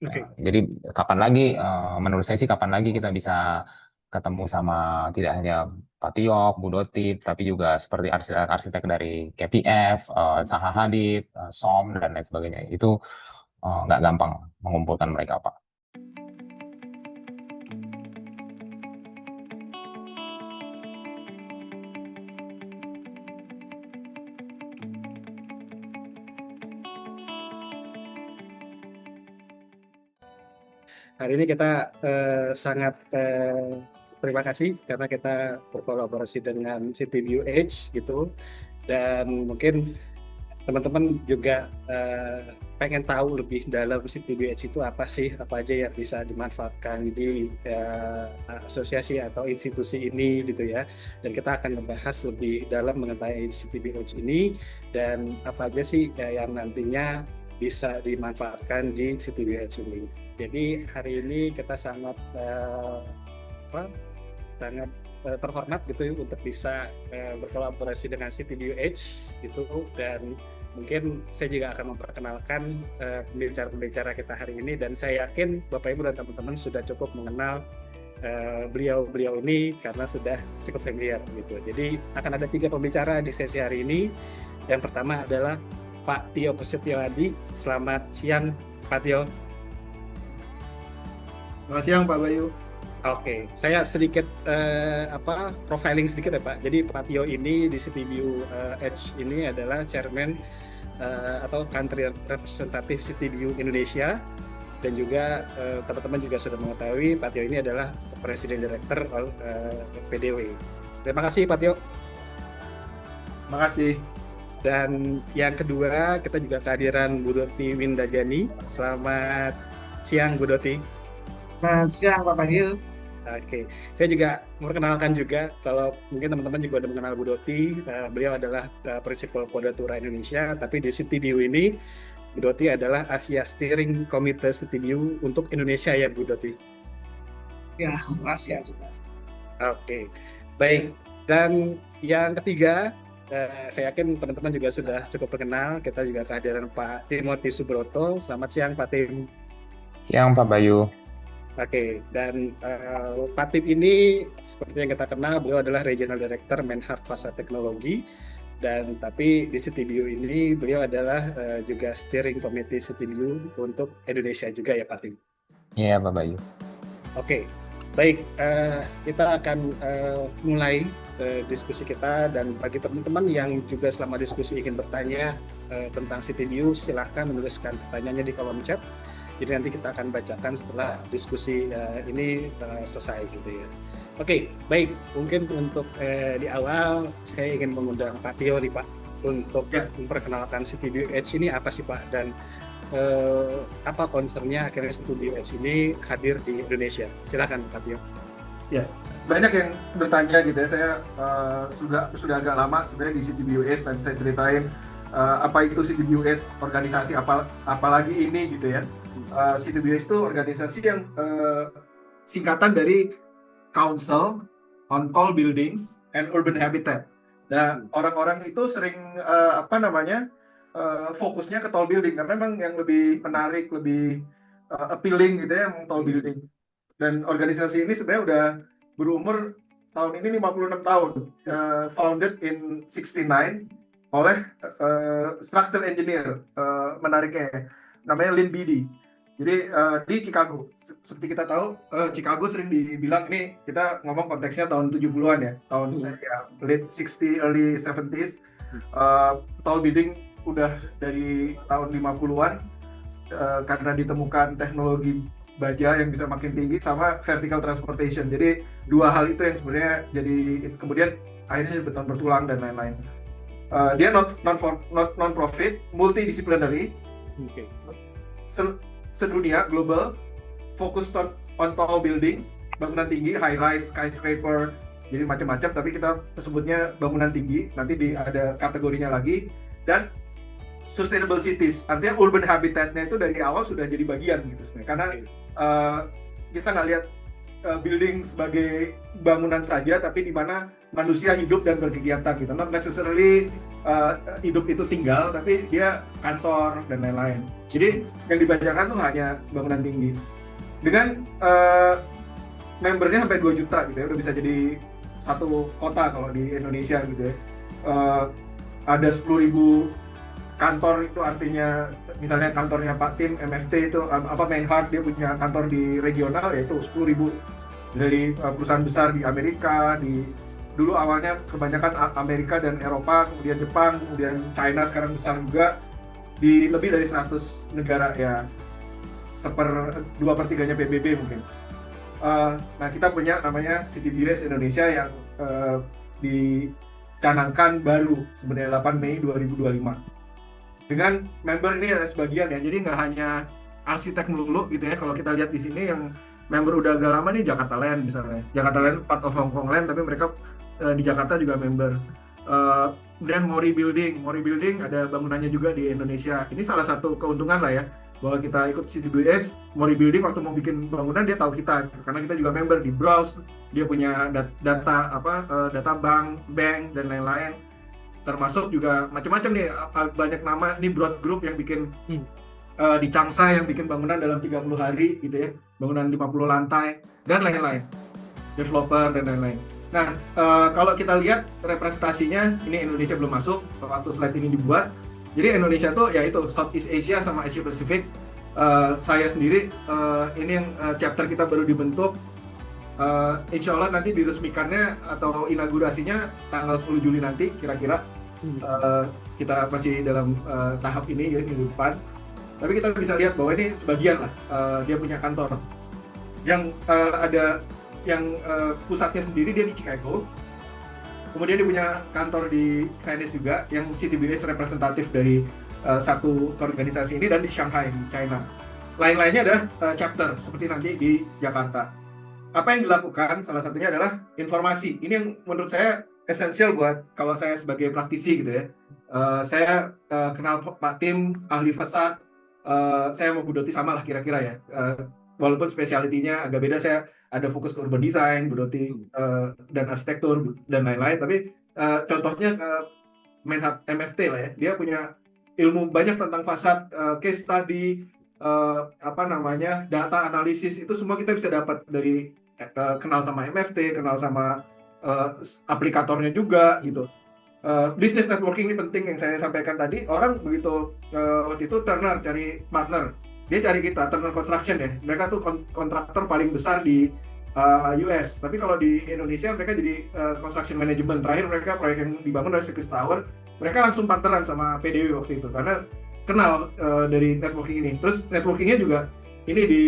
Oke. Jadi kapan lagi, menurut saya sih kapan lagi kita bisa ketemu sama tidak hanya Pak Tiyok, Bu Doti, tapi juga seperti arsitek-arsitek dari KPF, Zaha Hadid, SOM, dan lain sebagainya. Itu nggak gampang mengumpulkan mereka, Pak. Hari ini kita sangat terima kasih karena kita berkolaborasi dengan CityView Edge gitu, dan mungkin teman-teman juga pengen tahu lebih dalam CityView Edge itu apa sih, apa aja yang bisa dimanfaatkan di asosiasi atau institusi ini gitu ya. Dan kita akan membahas lebih dalam mengenai CityView Edge ini dan apa aja sih yang nantinya bisa dimanfaatkan di CityView Edge ini. Jadi hari ini kita sangat apa, sangat terhormat gitu ya untuk bisa berkolaborasi dengan CityView Edge gitu, dan mungkin saya juga akan memperkenalkan pembicara-pembicara kita hari ini, dan saya yakin Bapak Ibu dan teman-teman sudah cukup mengenal beliau-beliau ini karena sudah cukup familiar gitu. Jadi akan ada 3 pembicara di sesi hari ini. Yang pertama adalah Pak Tio Prasetyoadi. Selamat siang Pak Tio. Selamat siang Pak Bayu. Oke, saya sedikit profiling sedikit ya Pak. Jadi Pak Tio ini di CityView Edge ini adalah chairman atau country representative CityView Indonesia, dan juga teman-teman juga sudah mengetahui Pak Tio ini adalah presiden director PDW. Terima kasih Pak Tio. Makasih. Dan yang kedua kita juga kehadiran Bu Doti Windajani. Selamat siang Bu Doti. Selamat siang Pak Bayu. Oke, saya juga memperkenalkan juga kalau mungkin teman-teman juga udah mengenal Bu Doti. Beliau adalah Prinsipal Podatura Indonesia, tapi di CityView ini Bu Doti adalah Asia Steering Committee CityView untuk Indonesia ya Bu Doti. Ya, Asia juga. Oke, baik. Dan yang ketiga, saya yakin teman-teman juga sudah cukup mengenal. Kita juga kehadiran Pak Timothy Subroto. Selamat siang Pak Tim. Yang Pak Bayu. Oke, dan Pak Tip ini seperti yang kita kenal, beliau adalah Regional Director Menhart Fasa Teknologi, dan tapi di CityView ini beliau adalah juga Steering Committee CityView untuk Indonesia juga ya Pak Tip. Iya, Pak Bayu. Oke, baik, kita akan mulai diskusi kita, dan bagi teman-teman yang juga selama diskusi ingin bertanya tentang CityView, silahkan menuliskan pertanyaannya di kolom chat. Jadi nanti kita akan bacakan setelah diskusi ini selesai gitu ya. Oke, baik. Mungkin untuk di awal saya ingin mengundang Pak Tio nih Pak untuk memperkenalkan CityView Edge ini apa sih Pak, dan apa concernnya akhirnya CityView Edge ini hadir di Indonesia. Silakan Pak Tio. Ya, banyak yang bertanya gitu ya. Saya sudah agak lama sebenarnya di CityView Edge, dan saya ceritain apa itu CityView Edge, organisasi apalagi ini gitu ya. CityView Edge itu organisasi yang singkatan dari Council on Tall Buildings and Urban Habitat. Nah, orang-orang itu sering fokusnya ke tall building karena memang yang lebih menarik, lebih appealing gitu ya, yang tall building. Dan organisasi ini sebenarnya udah berumur tahun ini 56 tahun. Founded in 69 oleh structural engineer, menariknya namanya Lynn Beatty. Jadi di Chicago. Seperti kita tahu, Chicago sering dibilang, ini kita ngomong konteksnya tahun 70-an ya, tahun late 60, early 70s. Tall building udah dari tahun 50-an karena ditemukan teknologi baja yang bisa makin tinggi sama vertical transportation. Jadi dua hal itu yang sebenarnya jadi kemudian akhirnya bertulang dan lain-lain. Dia non profit, multidisciplinary, sedunia, global, fokus on tall buildings, bangunan tinggi, high rise, skyscraper, jadi macam-macam, tapi kita sebutnya bangunan tinggi. Nanti ada kategorinya lagi. Dan sustainable cities, artinya urban habitatnya itu dari awal sudah jadi bagian gitu sebenarnya. Karena kita nggak lihat building sebagai bangunan saja, tapi di mana manusia hidup dan berkegiatan gitu. Not necessarily hidup itu tinggal, tapi dia kantor dan lain-lain. Jadi yang dibacakan tuh hanya bangunan tinggi. Dengan membernya sampai 2 juta gitu ya, udah bisa jadi satu kota kalau di Indonesia gitu ya. Ada 10.000 kantor, itu artinya misalnya kantornya Pak Tim MFT itu Mainhard, dia punya kantor di regional, yaitu 10.000 dari perusahaan besar di Amerika, dulu awalnya kebanyakan Amerika dan Eropa, kemudian Jepang, kemudian China sekarang besar juga, di lebih dari 100 negara ya, 2/3-nya PBB mungkin. Nah, kita punya namanya CityBUH Indonesia yang dicanangkan baru sebenarnya 8 Mei 2025. Dengan member ini ada sebagian ya, jadi nggak hanya arsitek melulu gitu ya. Kalau kita lihat di sini yang member udah agak lama nih, Jakarta Land misalnya. Jakarta Land part of Hong Kong Land, tapi mereka di Jakarta juga member. Dan Mori Building ada bangunannya juga di Indonesia. Ini salah satu keuntungan lah ya, bahwa kita ikut CityBUH. Mori Building waktu mau bikin bangunan dia tahu kita, karena kita juga member di Browse. Dia punya data bank dan lain-lain. Termasuk juga macam-macam nih, banyak nama. Ini Broad Group yang bikin di Changsha yang bikin bangunan dalam 30 hari gitu ya, bangunan 50 lantai dan lain-lain, developer dan lain-lain. Nah, kalau kita lihat representasinya, ini Indonesia belum masuk waktu slide ini dibuat. Jadi Indonesia tuh ya itu Southeast Asia sama Asia Pacific. Saya sendiri ini yang chapter kita baru dibentuk. Insya Allah nanti diresmikannya atau inaugurasinya tanggal 10 Juli nanti kira-kira. Kita masih dalam tahap ini ya, minggu depan. Tapi kita bisa lihat bahwa ini sebagian lah dia punya kantor. Yang ada yang pusatnya sendiri dia di Chicago. Kemudian dia punya kantor di Venice juga, yang CityBUH representatif dari satu organisasi ini, dan di Shanghai, di China. Lain-lainnya ada chapter seperti nanti di Jakarta. Apa yang dilakukan? Salah satunya adalah informasi. Ini yang menurut saya esensial buat kalau saya sebagai praktisi gitu ya. Saya kenal Pak Tim, ahli fasad. Saya mau Bu Doti sama lah kira-kira ya. Walaupun spesialitinya agak beda, saya ada fokus ke urban design, Bu Doti dan arsitektur dan lain-lain. Tapi contohnya Mainhard MFT lah ya. Dia punya ilmu banyak tentang fasad, case study, data analisis, itu semua kita bisa dapat dari kenal sama MFT, kenal sama aplikatornya juga gitu. Business networking ini penting yang saya sampaikan tadi. Orang begitu waktu itu Turner cari partner, dia cari kita, Turner Construction ya. Mereka tuh kontraktor paling besar di US. Tapi kalau di Indonesia mereka jadi construction management. Terakhir mereka proyek yang dibangun dari Circus Tower, mereka langsung partneran sama PDW waktu itu karena kenal dari networking ini. Terus networkingnya juga ini di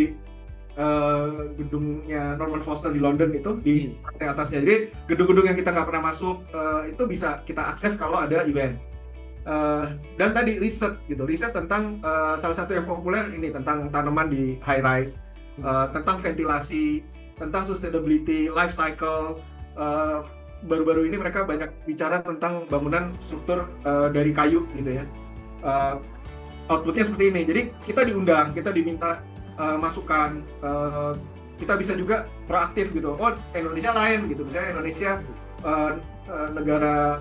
gedungnya Norman Foster di London itu, di lantai atasnya. Jadi gedung-gedung yang kita nggak pernah masuk itu bisa kita akses kalau ada event. Dan tadi riset tentang salah satu yang populer ini tentang tanaman di high rise, tentang ventilasi, tentang sustainability, life cycle. Baru-baru ini mereka banyak bicara tentang bangunan struktur dari kayu gitu ya. Outputnya seperti ini. Jadi kita diundang, kita diminta masukan, kita bisa juga proaktif gitu. Oh, Indonesia lain gitu. Misalnya Indonesia negara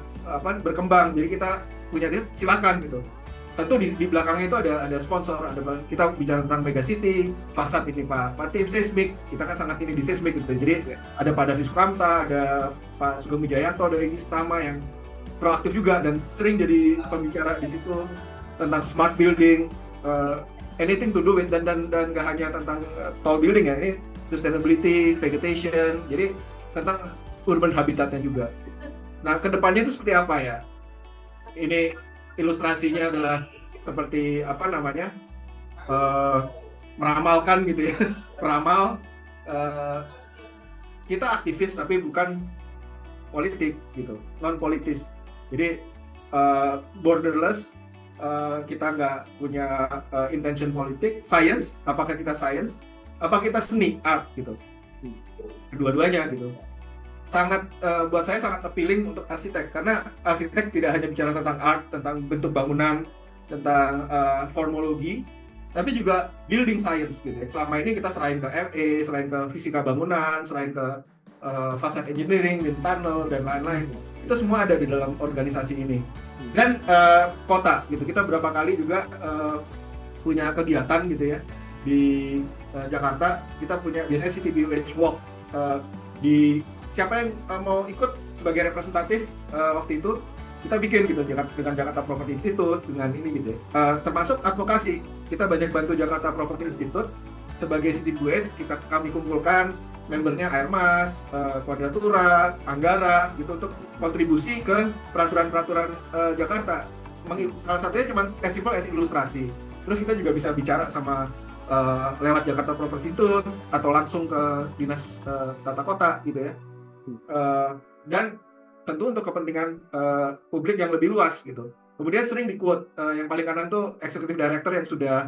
berkembang, jadi kita punya dia, silakan gitu. Tentu di belakangnya itu ada sponsor, kita bicara tentang megacity, fasad ini Pak Tim, seismik, kita kan sangat ini di seismik gitu. Jadi ada Pak Davi Sukamta, ada Pak Sugeng Wijayanto dari Istama yang proaktif juga dan sering jadi pembicara di situ tentang smart building, anything to do with, dan nggak hanya tentang tall building ya, ini sustainability, vegetation, jadi tentang urban habitatnya juga. Nah, kedepannya itu seperti apa ya? Ini ilustrasinya adalah seperti meramalkan gitu ya. Meramal, kita aktivis tapi bukan politik gitu, non politis. Jadi borderless, kita nggak punya intention politik. Science, apakah kita science, apa kita seni, art gitu, kedua-duanya gitu. Sangat buat saya sangat appealing untuk arsitek, karena arsitek tidak hanya bicara tentang art, tentang bentuk bangunan, tentang formologi, tapi juga building science gitu ya. Selama ini kita serahin ke MA, serahin ke fisika bangunan, serahin ke facade engineering, wind tunnel dan lain-lain. Itu semua ada di dalam organisasi ini. Dan kota gitu, kita berapa kali juga punya kegiatan gitu ya di Jakarta. Kita punya biasanya CTBUH Walk, di siapa yang mau ikut sebagai representatif waktu itu kita bikin gitu dengan Jakarta Property Institute, dengan ini gitu ya. Termasuk advokasi, kita banyak bantu Jakarta Property Institute sebagai CTBUH. Kami kumpulkan membernya Airmas, Quadratura, Anggara gitu untuk kontribusi ke peraturan-peraturan Jakarta. Salah satunya cuma as simple as ilustrasi. Terus kita juga bisa bicara sama lewat Jakarta Property Institute atau langsung ke dinas tata kota gitu ya. Dan tentu untuk kepentingan publik yang lebih luas gitu. Kemudian sering di-quote, yang paling kanan tuh Executive Director yang sudah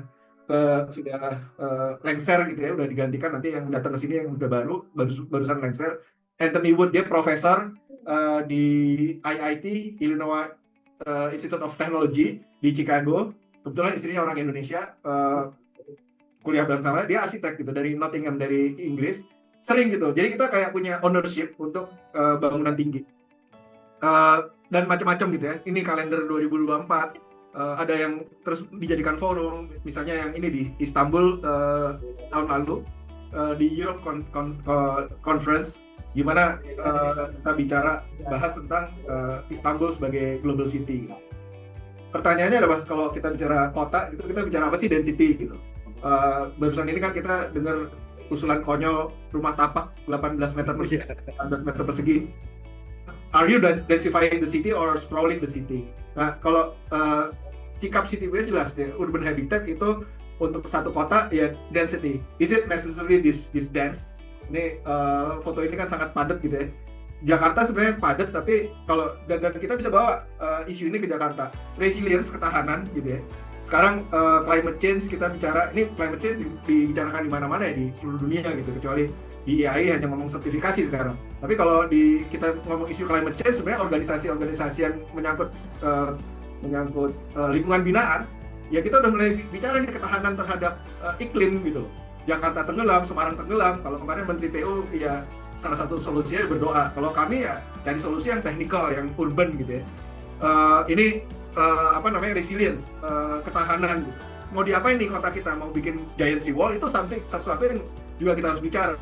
lengser gitu ya, udah digantikan, nanti yang datang ke sini yang udah barusan lengser, Anthony Wood. Dia profesor di IIT, Illinois Institute of Technology di Chicago. Kebetulan istrinya orang Indonesia, kuliah bareng sama dia, arsitek gitu dari Nottingham, dari Inggris. Sering gitu, jadi kita kayak punya ownership untuk bangunan tinggi dan macam-macam gitu ya. Ini kalender 2024, ada yang terus dijadikan forum, misalnya yang ini di Istanbul tahun lalu, di Europe Conference, gimana kita bicara bahas tentang Istanbul sebagai global city. Pertanyaannya adalah kalau kita bicara kota itu, kita bicara apa sih density gitu. Barusan ini kan kita dengar usulan konyol rumah tapak 18 meter persegi. Are you densifying the city or sprawling the city? Nah, kalau sikap CTBUH jelas deh, urban habitat itu untuk satu kota ya density. Is it necessarily this dense? Ini foto ini kan sangat padat gitu ya. Jakarta sebenarnya padat, tapi kalau dan kita bisa bawa isu ini ke Jakarta. Resilience, ketahanan gitu ya. Sekarang climate change, kita bicara, ini climate change dibicarakan di mana-mana ya di seluruh dunia gitu, kecuali di IAI hanya ngomong sertifikasi sekarang. Tapi kalau kita ngomong isu climate change, sebenarnya organisasi-organisasi yang menyangkut lingkungan binaan, ya kita udah mulai bicara nih ketahanan terhadap iklim gitu. Jakarta tenggelam, Semarang tenggelam. Kalau kemarin Menteri PU ya salah satu solusinya berdoa. Kalau kami ya cari solusi yang teknikal, yang urban gitu ya. Ini resilience, ketahanan gitu. Mau diapain nih kota kita? Mau bikin giant sea wall, itu sesuatu yang juga kita harus bicara.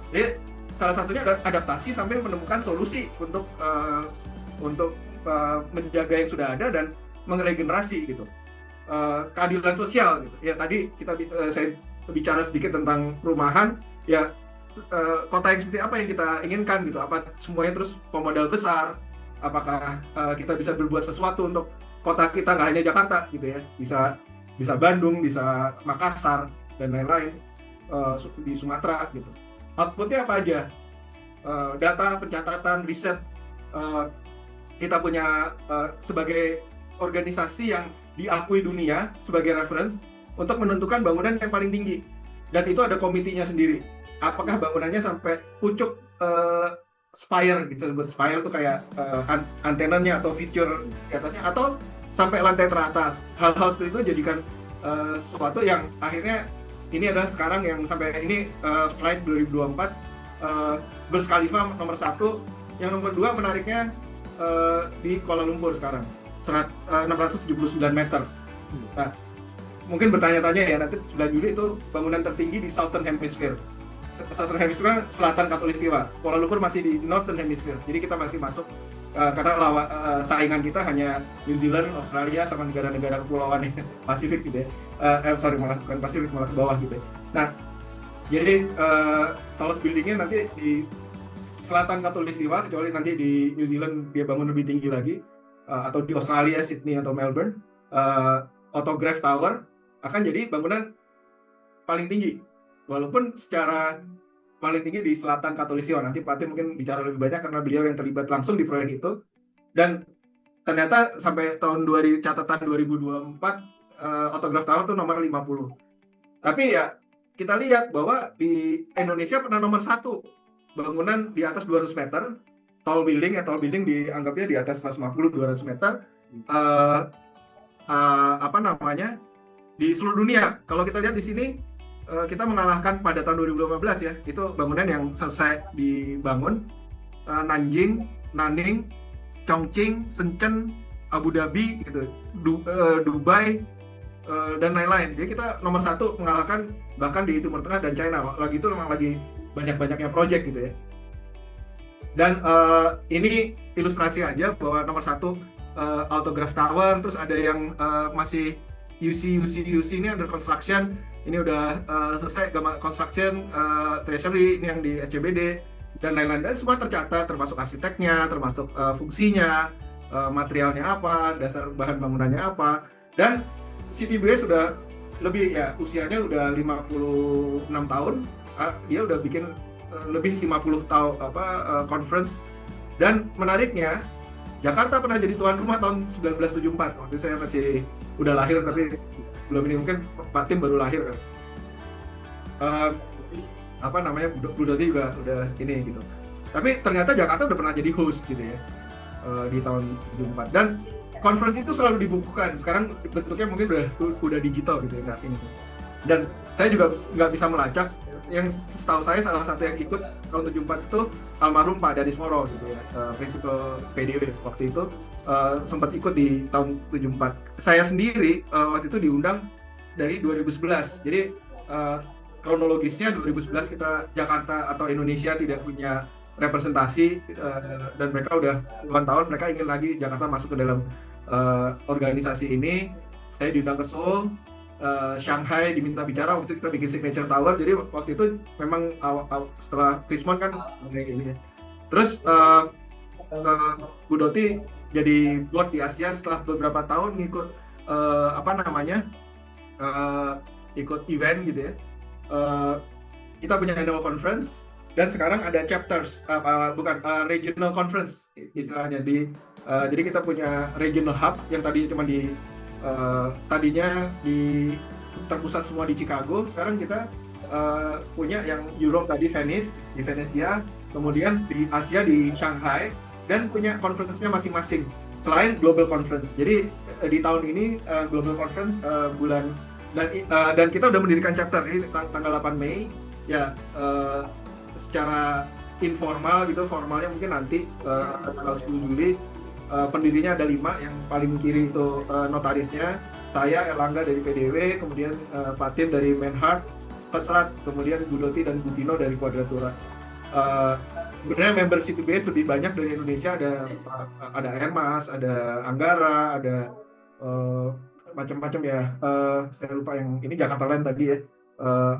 Jadi salah satunya adalah adaptasi sambil menemukan solusi untuk menjaga yang sudah ada dan meregenerasi gitu. Keadilan sosial gitu. Ya tadi saya bicara sedikit tentang perumahan, ya kota yang seperti apa yang kita inginkan gitu. Apa semuanya terus pemodal besar? Apakah kita bisa berbuat sesuatu untuk kota kita, nggak hanya Jakarta gitu ya, bisa Bandung, bisa Makassar dan lain-lain, di Sumatera gitu. Outputnya apa aja? Data, pencatatan, riset. Kita punya sebagai organisasi yang diakui dunia sebagai reference untuk menentukan bangunan yang paling tinggi, dan itu ada komitinya sendiri. Apakah bangunannya sampai pucuk spire gitu, sebut spire itu kayak antenanya atau feature di atasnya, atau sampai lantai teratas. Hal-hal seperti itu jadikan sesuatu yang akhirnya ini adalah sekarang yang sampai ini slide 2024, Burj Khalifa nomor 1, yang nomor 2 menariknya di Kuala Lumpur sekarang 679 meter. Nah, mungkin bertanya-tanya ya, nanti 9 Juli itu bangunan tertinggi di Southern Hemisphere. Southern Hemisphere selatan Khatulistiwa. Kuala Lumpur masih di Northern Hemisphere. Jadi kita masih masuk karena saingan kita hanya New Zealand, Australia, sama negara-negara kepulauan Pasifik gitu ya. Malah bukan Pasifik, malah ke bawah gitu ya. Nah, jadi tallest buildingnya nanti di selatan Khatulistiwa, kecuali nanti di New Zealand dia bangun lebih tinggi lagi, atau di Australia, Sydney atau Melbourne, Autograph Tower akan jadi bangunan paling tinggi. Walaupun secara paling tinggi di selatan Khatulistiwa, nanti Pak Tim mungkin bicara lebih banyak karena beliau yang terlibat langsung di proyek itu. Dan ternyata sampai catatan 2024 Autograph Tower itu nomor 50. Tapi ya kita lihat bahwa di Indonesia pernah nomor 1 bangunan di atas 200 meter, tall building dianggapnya di atas 150-200 meter, di seluruh dunia. Kalau kita lihat di sini kita mengalahkan pada tahun 2015 ya, itu bangunan yang selesai dibangun, Nanjing, Nanning, Chongqing, Shenzhen, Abu Dhabi gitu, Dubai, dan lain-lain. Jadi kita nomor 1 mengalahkan bahkan di Timur Tengah dan China. Lagi itu memang lagi banyak-banyaknya project gitu ya. Dan ini ilustrasi aja bahwa nomor 1 Autograph Tower, terus ada yang masih UC ini under construction, ini udah selesai construction, Treasury ini yang di SCBD dan lain-lain, dan semua tercatat termasuk arsiteknya, termasuk fungsinya, materialnya apa, dasar bahan bangunannya apa. Dan CityBUS sudah lebih ya, usianya udah 56 tahun, dia udah bikin lebih 50 tahun conference. Dan menariknya Jakarta pernah jadi tuan rumah tahun 1974. Waktu saya masih udah lahir tapi belum ini, mungkin Pak Tim baru lahir kan. Bu Doti juga udah ini gitu. Tapi ternyata Jakarta udah pernah jadi host gitu ya di tahun 74. Dan conference itu selalu dibukukan. Sekarang bentuknya mungkin udah digital gitu ya ini. Dan saya juga nggak bisa melacak. Yang setahu saya salah satu yang ikut tahun 74 itu almarhum Pak Danis Moro gitu ya, prinsipal PDW waktu itu sempat ikut di tahun 74. Saya sendiri waktu itu diundang dari 2011. Jadi kronologisnya 2011 kita Jakarta atau Indonesia tidak punya representasi, dan mereka udah puluhan tahun mereka ingin lagi Jakarta masuk ke dalam organisasi ini. Saya diundang ke Seoul, Shanghai diminta bicara, waktu itu kita bikin signature tower. Jadi waktu itu memang setelah Krismon kan ini. Terus Bu Doti jadi board di Asia setelah beberapa tahun ngikut ikut event gitu ya. Kita punya annual conference dan sekarang ada chapters, regional conference istilahnya jadi kita punya regional hub yang tadinya terpusat semua di Chicago. Sekarang kita punya yang Europe tadi di Venesia, kemudian di Asia di Shanghai, dan punya conference-nya masing-masing selain global conference. Jadi di tahun ini global conference bulan dan kita udah mendirikan chapter ini tanggal 8 Mei ya, secara informal gitu, formalnya mungkin nanti tanggal 10 Juli. Pendirinya ada 5, yang paling kiri itu notarisnya, saya Erlangga dari PDW, kemudian Pak Tim dari Menhart, Pesat, kemudian Bu Doti dan Bu Tino dari Quadratura. Sebenarnya member CityBUS lebih banyak dari Indonesia, ada Hermas, ada Anggara, ada macam-macam ya. Saya lupa yang ini Jakarta Land tadi ya.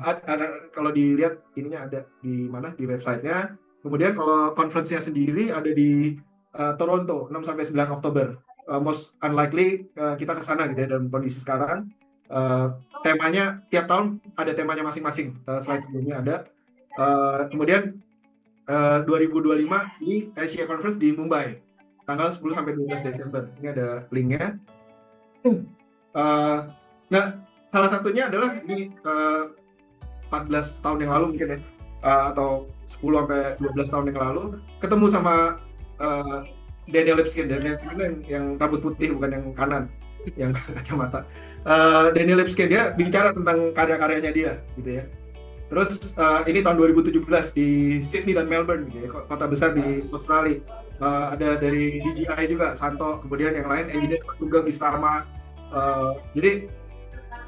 Ada kalau dilihat ininya ada di mana, di websitenya. Kemudian kalau conference-nya sendiri ada di Toronto 6-9 Oktober. Most unlikely kita ke sana gitu ya dalam kondisi sekarang. Temanya tiap tahun ada temanya masing-masing. Slide sebelumnya ada. Kemudian 2025 di Asia Conference di Mumbai tanggal 10-12 Desember. Ini ada linknya. Nah, salah satunya adalah ini 14 tahun yang lalu mungkin ya, atau 10-12 tahun yang lalu ketemu sama Daniel Lipskin yang rambut putih, bukan yang kanan, yang kacamata. Daniel Lipskin, dia bicara tentang karya-karyanya dia gitu ya. Terus ini tahun 2017 di Sydney dan Melbourne gitu ya, kota besar di Australia. Ada dari DJI juga, Santo, kemudian yang lain engineer Tunggang di Starma. Jadi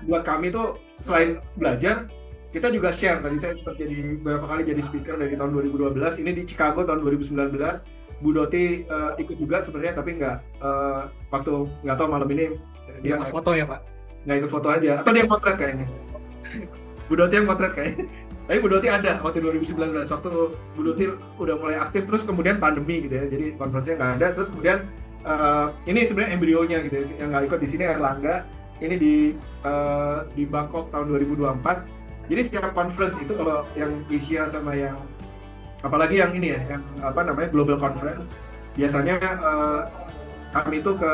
buat kami tuh selain belajar, kita juga share. Tadi saya sempat jadi beberapa kali jadi speaker dari tahun 2012. Ini di Chicago tahun 2019. Bu Doti ikut juga sebenarnya, tapi waktu nggak tahu malam ini dia nggak foto ya Pak? Nggak ikut foto aja, atau dia potret kayaknya. Bu Doti yang potret kayaknya. Tapi Bu Doti ada waktu 2019, waktu Bu Doti udah mulai aktif, terus kemudian pandemi gitu ya, jadi konferensinya nggak ada. Terus kemudian ini sebenarnya embrionya gitu ya, yang nggak ikut di sini Erlangga. Ini di Bangkok tahun 2024. Jadi setiap conference itu, kalau yang Asia sama yang apalagi yang ini ya, yang global conference, biasanya kami itu ke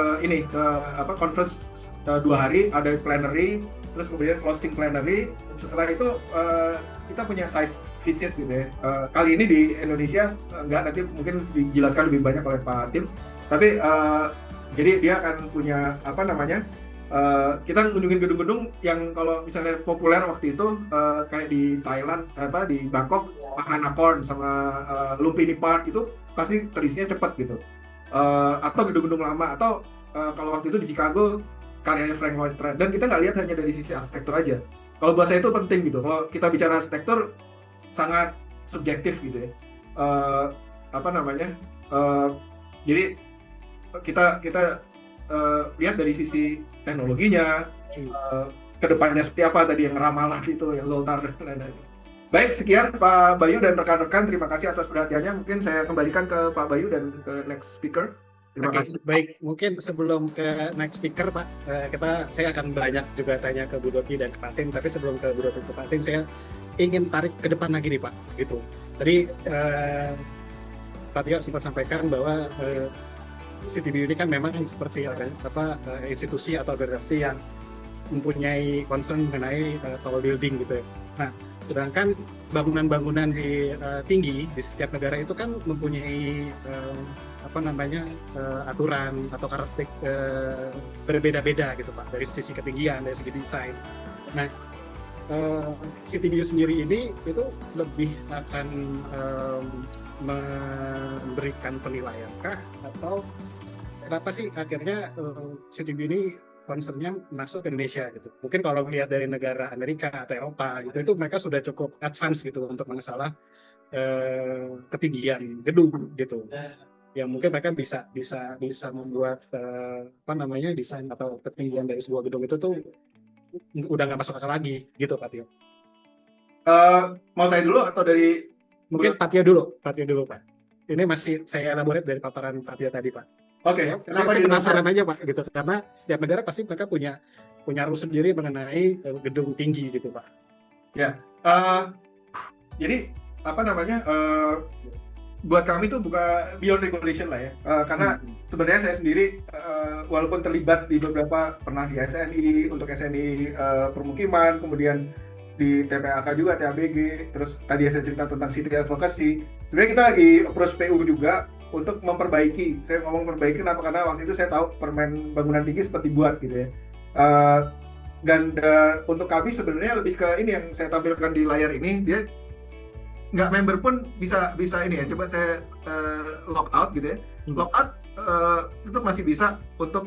conference 2 hari, ada plenary, terus kemudian closing plenary. Setelah itu kita punya site visit gitu ya. Kali ini di Indonesia enggak, nanti mungkin dijelaskan lebih banyak oleh Pak Tim. Tapi jadi dia akan punya kita ngunjungin gedung-gedung yang kalau misalnya populer waktu itu kayak di Thailand di Bangkok Mahanakorn sama Lumpini Park itu pasti terisinya cepat gitu. Atau gedung-gedung lama atau kalau waktu itu di Chicago karyanya Frank Lloyd Wright, dan kita nggak lihat hanya dari sisi arsitektur aja. Kalau buat saya itu penting gitu. Kalau kita bicara arsitektur sangat subjektif gitu ya. Apa namanya? Jadi kita lihat dari sisi teknologinya, kedepannya seperti apa tadi yang ramalan itu, yang Zoltar dan lain-lain. Baik, sekian Pak Bayu dan rekan-rekan, terima kasih atas perhatiannya. Mungkin saya kembalikan ke Pak Bayu dan ke next speaker. Terima kasih. Baik, mungkin sebelum ke next speaker Pak, saya akan banyak juga tanya ke Bu Doti dan ke Pak Tim, tapi sebelum ke Bu Doti ke Pak Tim, saya ingin tarik ke depan lagi nih Pak, gitu. Tadi Pak Tio sempat sampaikan bahwa CityView ini kan memang seperti institusi atau organisasi yang mempunyai concern mengenai tall building gitu ya. Nah, sedangkan bangunan-bangunan tinggi di setiap negara itu kan mempunyai aturan atau karakteristik berbeda-beda gitu Pak, dari sisi ketinggian, dari segi desain. Nah, CityView sendiri ini itu lebih akan memberikan penilaiankah, atau kenapa sih akhirnya CityView ini concernnya masuk ke Indonesia gitu? Mungkin kalau melihat dari negara Amerika atau Eropa gitu, itu mereka sudah cukup advance gitu untuk masalah ketinggian gedung gitu. Yang mungkin mereka bisa membuat desain atau ketinggian dari sebuah gedung itu tuh udah nggak masuk akal lagi gitu Pak Tio. Mau saya dulu atau dari Mungkin Pak Tio dulu Pak. Ini masih saya elaborate dari paparan Pak Tio tadi Pak. Oke, Saya penasaran aja Pak gitu, karena setiap negara pasti mereka punya rules sendiri mengenai gedung tinggi gitu Pak. Ya, jadi buat kami itu bukan beyond regulation lah ya, karena sebenarnya saya sendiri walaupun terlibat di beberapa, pernah di SNI untuk SNI permukiman, kemudian di TPAK juga, TABG, terus tadi saya cerita tentang city advocacy. Sebenarnya kita lagi approach PU juga untuk memperbaiki. Saya ngomong perbaiki kenapa? Karena waktu itu saya tahu permen bangunan tinggi seperti dibuat gitu ya. Dan untuk kami sebenarnya lebih ke ini yang saya tampilkan di layar ini, dia nggak member pun bisa ini ya. Coba saya log out gitu ya. Log out itu masih bisa untuk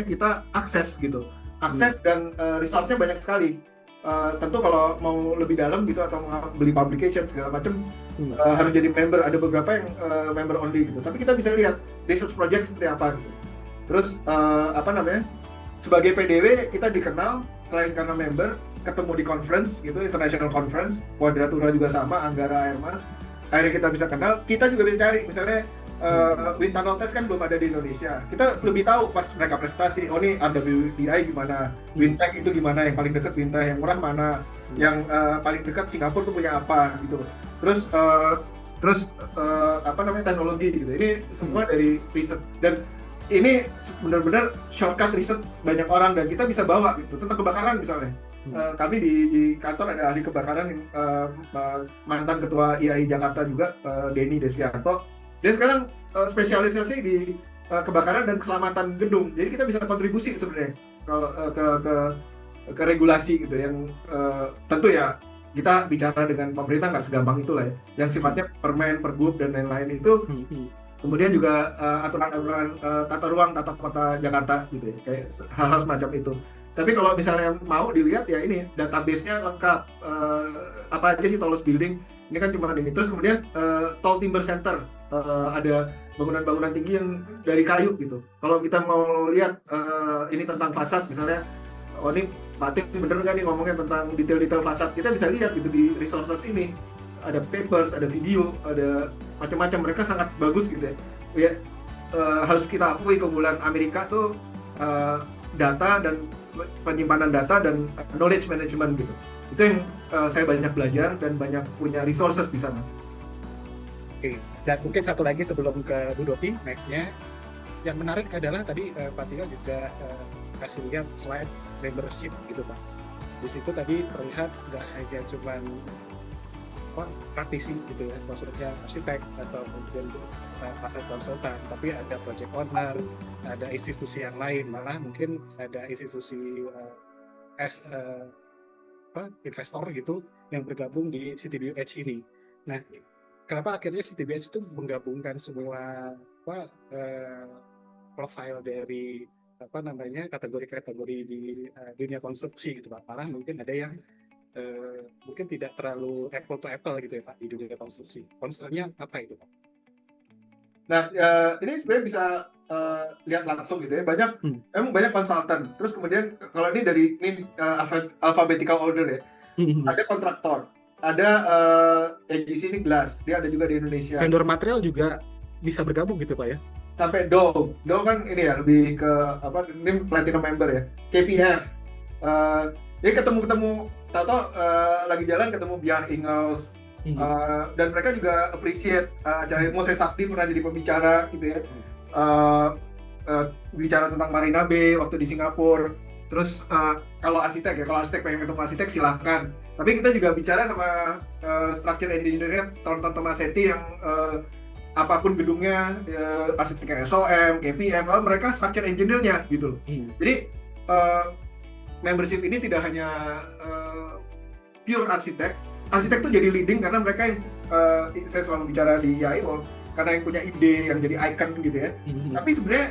kita akses gitu. Akses dan resource-nya banyak sekali. Tentu kalau mau lebih dalam gitu atau mau beli publication segala macam harus jadi member. Ada beberapa yang member only gitu. Tapi kita bisa lihat research project seperti apa gitu. Terus sebagai PDW kita dikenal selain karena member, ketemu di conference gitu, international conference, Quadratura juga sama, Anggara Airmas. Akhirnya kita bisa kenal, kita juga bisa cari misalnya wind tunnel test kan belum ada di Indonesia. Kita lebih tahu pas mereka prestasi, oh ini RWDI gimana, Windtech itu gimana, yang paling dekat Windtech, yang murah mana, yang paling dekat Singapura tuh punya apa gitu. Terus teknologi gitu. Ini semua dari riset, dan ini benar-benar shortcut riset banyak orang, dan kita bisa bawa gitu. Tentang kebakaran misalnya, kami di kantor ada ahli kebakaran yang mantan ketua IAI Jakarta juga, Denny Desvianto. Dia sekarang spesialisasi di kebakaran dan keselamatan gedung. Jadi kita bisa kontribusi sebenarnya kalau ke regulasi gitu, yang tentu ya kita bicara dengan pemerintah nggak segampang itulah ya. Yang sifatnya permen, pergub dan lain-lain itu. Kemudian juga aturan-aturan tata ruang, tata kota Jakarta gitu ya, kayak hal-hal semacam itu. Tapi kalau misalnya mau dilihat ya ini database-nya lengkap, apa aja sih tallest building. Ini kan cuma ini. Terus kemudian Tall Timber Center, ada bangunan-bangunan tinggi yang dari kayu gitu. Kalau kita mau lihat ini tentang fasad misalnya, oh ini Pak Tim bener nggak nih ngomongnya tentang detail-detail fasad, kita bisa lihat gitu di resources ini. Ada papers, ada video, ada macam-macam, mereka sangat bagus gitu ya. Harus kita akui keunggulan Amerika tuh data dan penyimpanan data dan knowledge management gitu. Itu yang saya banyak belajar dan banyak punya resources di sana. Oke, dan mungkin satu lagi sebelum ke Bu Doti, next-nya yang menarik adalah tadi Pak Tio juga kasih lihat slide membership gitu Pak. Di situ tadi terlihat nggak hanya cuman praktisi gitu ya, maksudnya arsitek atau mungkin pasar konsultan, tapi ada project owner, ada institusi yang lain, malah mungkin ada institusi investor gitu yang bergabung di CTBUH ini. Nah, kenapa akhirnya CTBUH itu menggabungkan semua profile dari kategori-kategori di dunia konstruksi gitu Pak? Malah mungkin ada yang mungkin tidak terlalu apple to apple gitu ya Pak di dunia konstruksi. Concernnya apa itu Pak? Nah, ini sebenarnya bisa lihat langsung gitu ya. Emang banyak konsultan. Terus kemudian kalau ini dari alphabetical order ya. Ada kontraktor, ada AGC ini Glass, dia ada juga di Indonesia. Vendor material juga bisa bergabung gitu Pak ya? Sampai Dow kan ini ya lebih ke ini platinum member ya. KPF, jadi ketemu tahu lagi jalan ketemu Bjarne Ingels. Dan mereka juga appreciate acara Moses Safdie pernah jadi pembicara gitu ya, bicara tentang Marina Bay waktu di Singapura. Terus kalau arsitek pengen ketemu arsitek silahkan, tapi kita juga bicara sama structure engineer Tonton Tomasetti yang apapun gedungnya, arsiteknya SOM, KPM, mereka structure engineer-nya gitu. Jadi membership ini tidak hanya pure arsitek tuh jadi leading karena mereka yang saya selalu bicara di IAI karena yang punya ide, yang jadi icon gitu ya. Tapi sebenarnya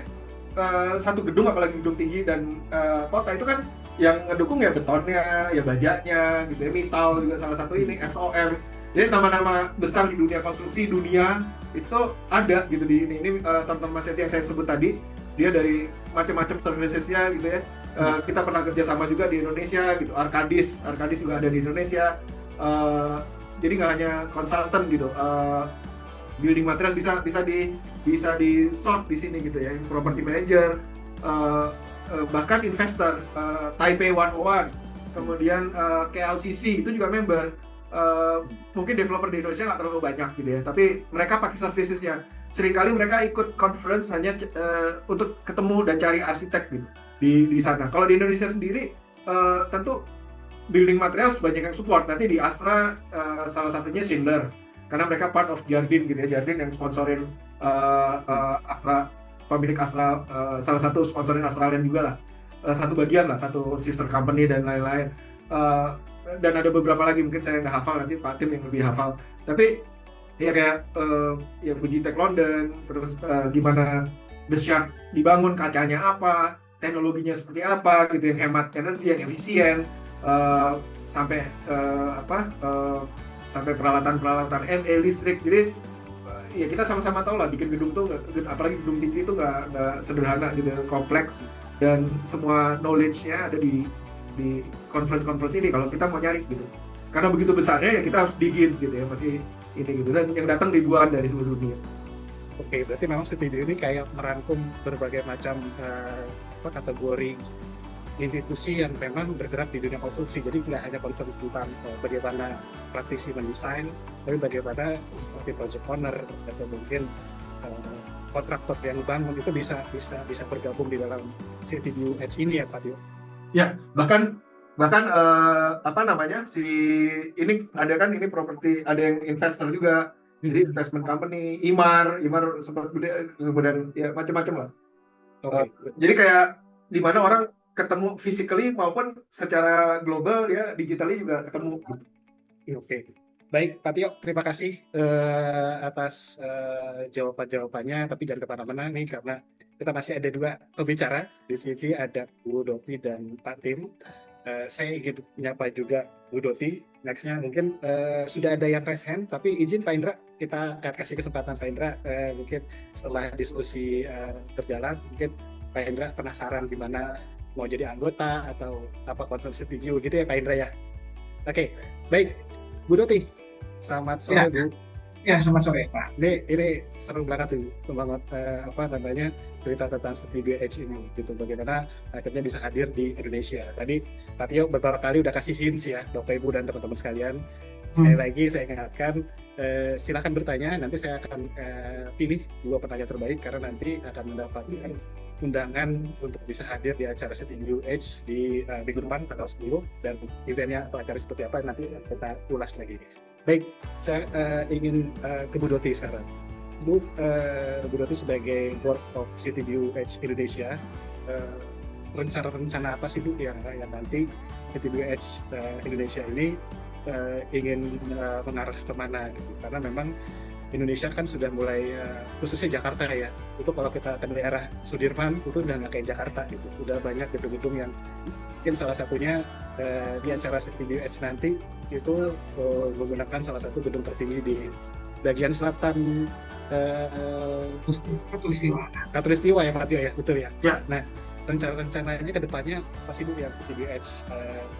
satu gedung, apalagi gedung tinggi dan kota itu kan yang ngedukung ya betonnya, ya bajanya gitu ya, Mittal juga salah satu ini, SOM. Jadi nama-nama besar di dunia konstruksi dunia itu ada gitu di ini Tonton Masetti yang saya sebut tadi, dia dari macam-macam services-nya gitu ya. Kita pernah kerjasama juga di Indonesia gitu, Arkadis juga ada di Indonesia. Jadi nggak hanya konsultan gitu, building material bisa di sort di sini gitu ya, property manager, bahkan investor, Taipei 101, kemudian KLCC itu juga member. Mungkin developer di Indonesia nggak terlalu banyak gitu ya, tapi mereka pakai servicesnya. Seringkali mereka ikut conference hanya untuk ketemu dan cari arsitek gitu di sana. Kalau di Indonesia sendiri tentu building materials banyak yang support. Nanti di Astra salah satunya Schindler, karena mereka part of Jardine gitu ya, Jardine yang sponsorin Astra, pemilik Astra, salah satu sponsorin Australian juga lah, satu bagian lah, satu sister company dan lain-lain. Dan ada beberapa lagi mungkin saya nggak hafal, nanti Pak Tim yang lebih hafal. Tapi ya kayak ya Fujitec London, terus gimana The Shard dibangun, kacanya apa, teknologinya seperti apa gitu, yang hemat energi, yang efisien. Sampai sampai peralatan listrik. Jadi ya kita sama-sama tahu lah bikin gedung tuh, apalagi gedung tinggi itu nggak sederhana gitu, kompleks, dan semua knowledge-nya ada di conference ini kalau kita mau nyari gitu. Karena begitu besarnya ya kita harus digin gitu ya, masih ini gitu, dan yang datang ribuan dari seluruh dunia. Oke, berarti memang studio ini kayak merangkum berbagai macam kategori institusi yang memang bergerak di dunia konstruksi. Jadi nggak hanya concern tentang bagaimana praktisi mendesain, tapi bagaimana seperti project owner atau mungkin kontraktor yang bangun itu bisa bergabung di dalam CTBUH ini ya Pak Tio? Ya, bahkan si ini ada kan, ini properti, ada yang investor juga, jadi investment company, IMAR seperti kemudian ya macam-macam lah. Jadi kayak di mana orang ketemu physically maupun secara global ya, digitally juga ketemu. Oke. Baik, Pak Tio, terima kasih atas jawaban-jawabannya. Tapi jangan kemana-mana nih, karena kita masih ada dua pembicara di sini, ada Bu Doti dan Pak Tim. Saya ingin menyapa juga Bu Doti. Nextnya mungkin sudah ada yang raise hand, tapi izin Pak Indra, kita akan kasih kesempatan Pak Indra. Mungkin setelah diskusi berjalan, mungkin Pak Indra penasaran di mana mau jadi anggota atau apa concern CTBU gitu ya Pak Indra ya. Oke, baik. Bu Doti, selamat sore ya, Bu. Ya, selamat sore Pak. Ini seru banget tuh, banget cerita tentang CTBUH ini gitu, bagaimana akhirnya bisa hadir di Indonesia. Tadi Pak Tio beberapa kali udah kasih hints ya, Bapak Ibu dan teman-teman sekalian. Sekali lagi saya ingatkan, silakan bertanya, nanti saya akan pilih 2 penanya terbaik karena nanti akan mendapatkan undangan untuk bisa hadir di acara CTBUH di minggu depan tanggal 10, dan eventnya atau acara seperti apa nanti kita ulas lagi. Baik, saya ingin ke Bu Doti sekarang. Bu Doti sebagai Board of CityView Edge Indonesia, eh, rencana-rencana apa sih Bu yang nanti CityView Edge Indonesia ini ingin mengarah kemana gitu? Karena memang Indonesia kan sudah mulai, khususnya Jakarta ya, itu kalau kita ke daerah Sudirman itu udah nggak kayak Jakarta gitu, udah banyak gedung-gedung yang mungkin salah satunya di acara CityView Edge nanti itu menggunakan salah satu gedung tertinggi di bagian selatan Katulistiwa ya Pak Tio ya, betul ya? Ya. Nah, rencana-rencananya ke depannya apa sih Bu yang CityView Edge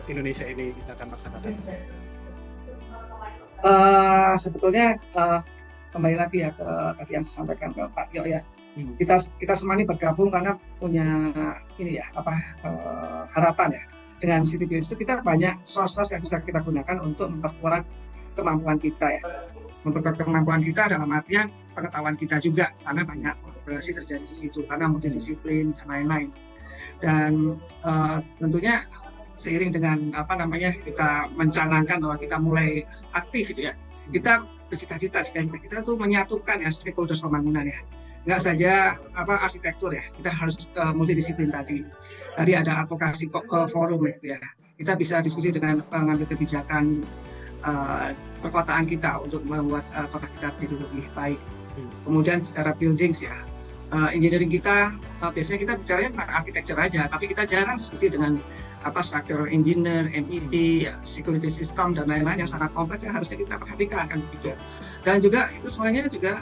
Indonesia ini akan laksanakan? Sebetulnya kembali lagi ya ke tadi yang saya sampaikan ke Pak Tio ya. Hmm. Kita semua ini bergabung karena punya ini ya harapan ya. Dengan CityView itu kita banyak source yang bisa kita gunakan untuk memperkuat kemampuan kita ya. Memperkuat kemampuan kita dalam artian pengetahuan kita juga, karena banyak kolaborasi terjadi di situ, karena multidisiplin dan lain-lain. Dan tentunya seiring dengan kita mencanangkan bahwa kita mulai aktif gitu ya, kita bercita-cita kita tuh menyatukan ya stakeholders pembangunan ya, nggak saja arsitektur ya, kita harus multidisiplin tadi ada advokasi forum gitu ya, kita bisa diskusi dengan pengambil kebijakan perkotaan kita untuk membuat kota kita jadi lebih baik. Kemudian secara buildings ya, engineering kita biasanya kita bicaranya tentang architecture aja, tapi kita jarang diskusi dengan structural engineer, MEP, security system dan lain-lain yang sangat kompleks yang harusnya kita perhatikan kan begitu. Dan juga itu semuanya juga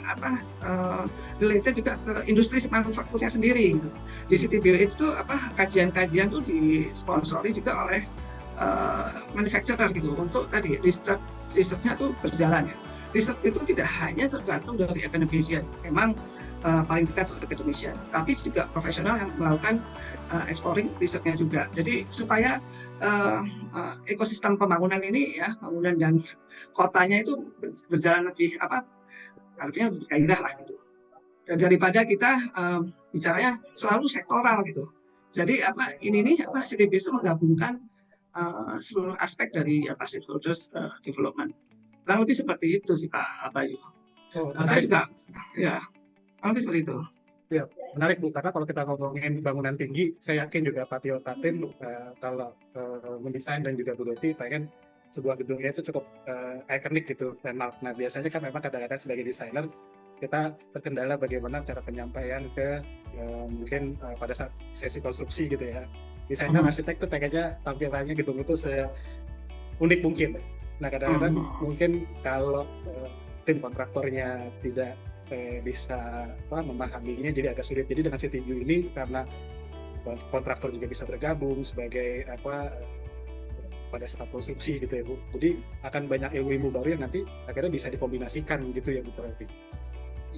related juga ke industri manufakturnya sendiri. Gitu. Di CityView itu kajian-kajian tuh disponsori juga oleh manufacturer gitu untuk tadi risetnya tuh berjalan ya. Riset itu tidak hanya tergantung dari academician, memang paling dekat untuk academician, tapi juga profesional yang melakukan exploring risetnya juga. Jadi supaya ekosistem pembangunan ini ya, bangunan dan kotanya itu berjalan lebih artinya lebih gairah lah gitu. Dan daripada kita bicaranya selalu sektoral gitu. Jadi CityView itu menggabungkan seluruh aspek dari stakeholders development. Kurang lebih seperti itu sih Pak Bayu. Saya juga ya kurang lebih seperti itu. Ya, menarik Bu, karena kalau kita ngomongin bangunan tinggi, saya yakin juga Pak Tio Tatin kalau mendesain dan juga Bu Doti pengen sebuah gedungnya itu cukup ikonik gitu, landmark. Nah biasanya kan memang kadang-kadang sebagai desainer kita terkendala bagaimana cara penyampaian ke mungkin pada saat sesi konstruksi gitu ya. Desainer arsitek tuh pengennya tampilannya gedung itu seunik mungkin. Nah kadang-kadang mungkin kalau tim kontraktornya tidak bisa memahaminya, jadi agak sulit. Jadi dengan CityView ini karena kontraktor juga bisa bergabung sebagai pada saat konstruksi gitu ya Bu. Jadi akan banyak ilmu-ilmu baru yang nanti akhirnya bisa dikombinasikan gitu ya Bu Prati.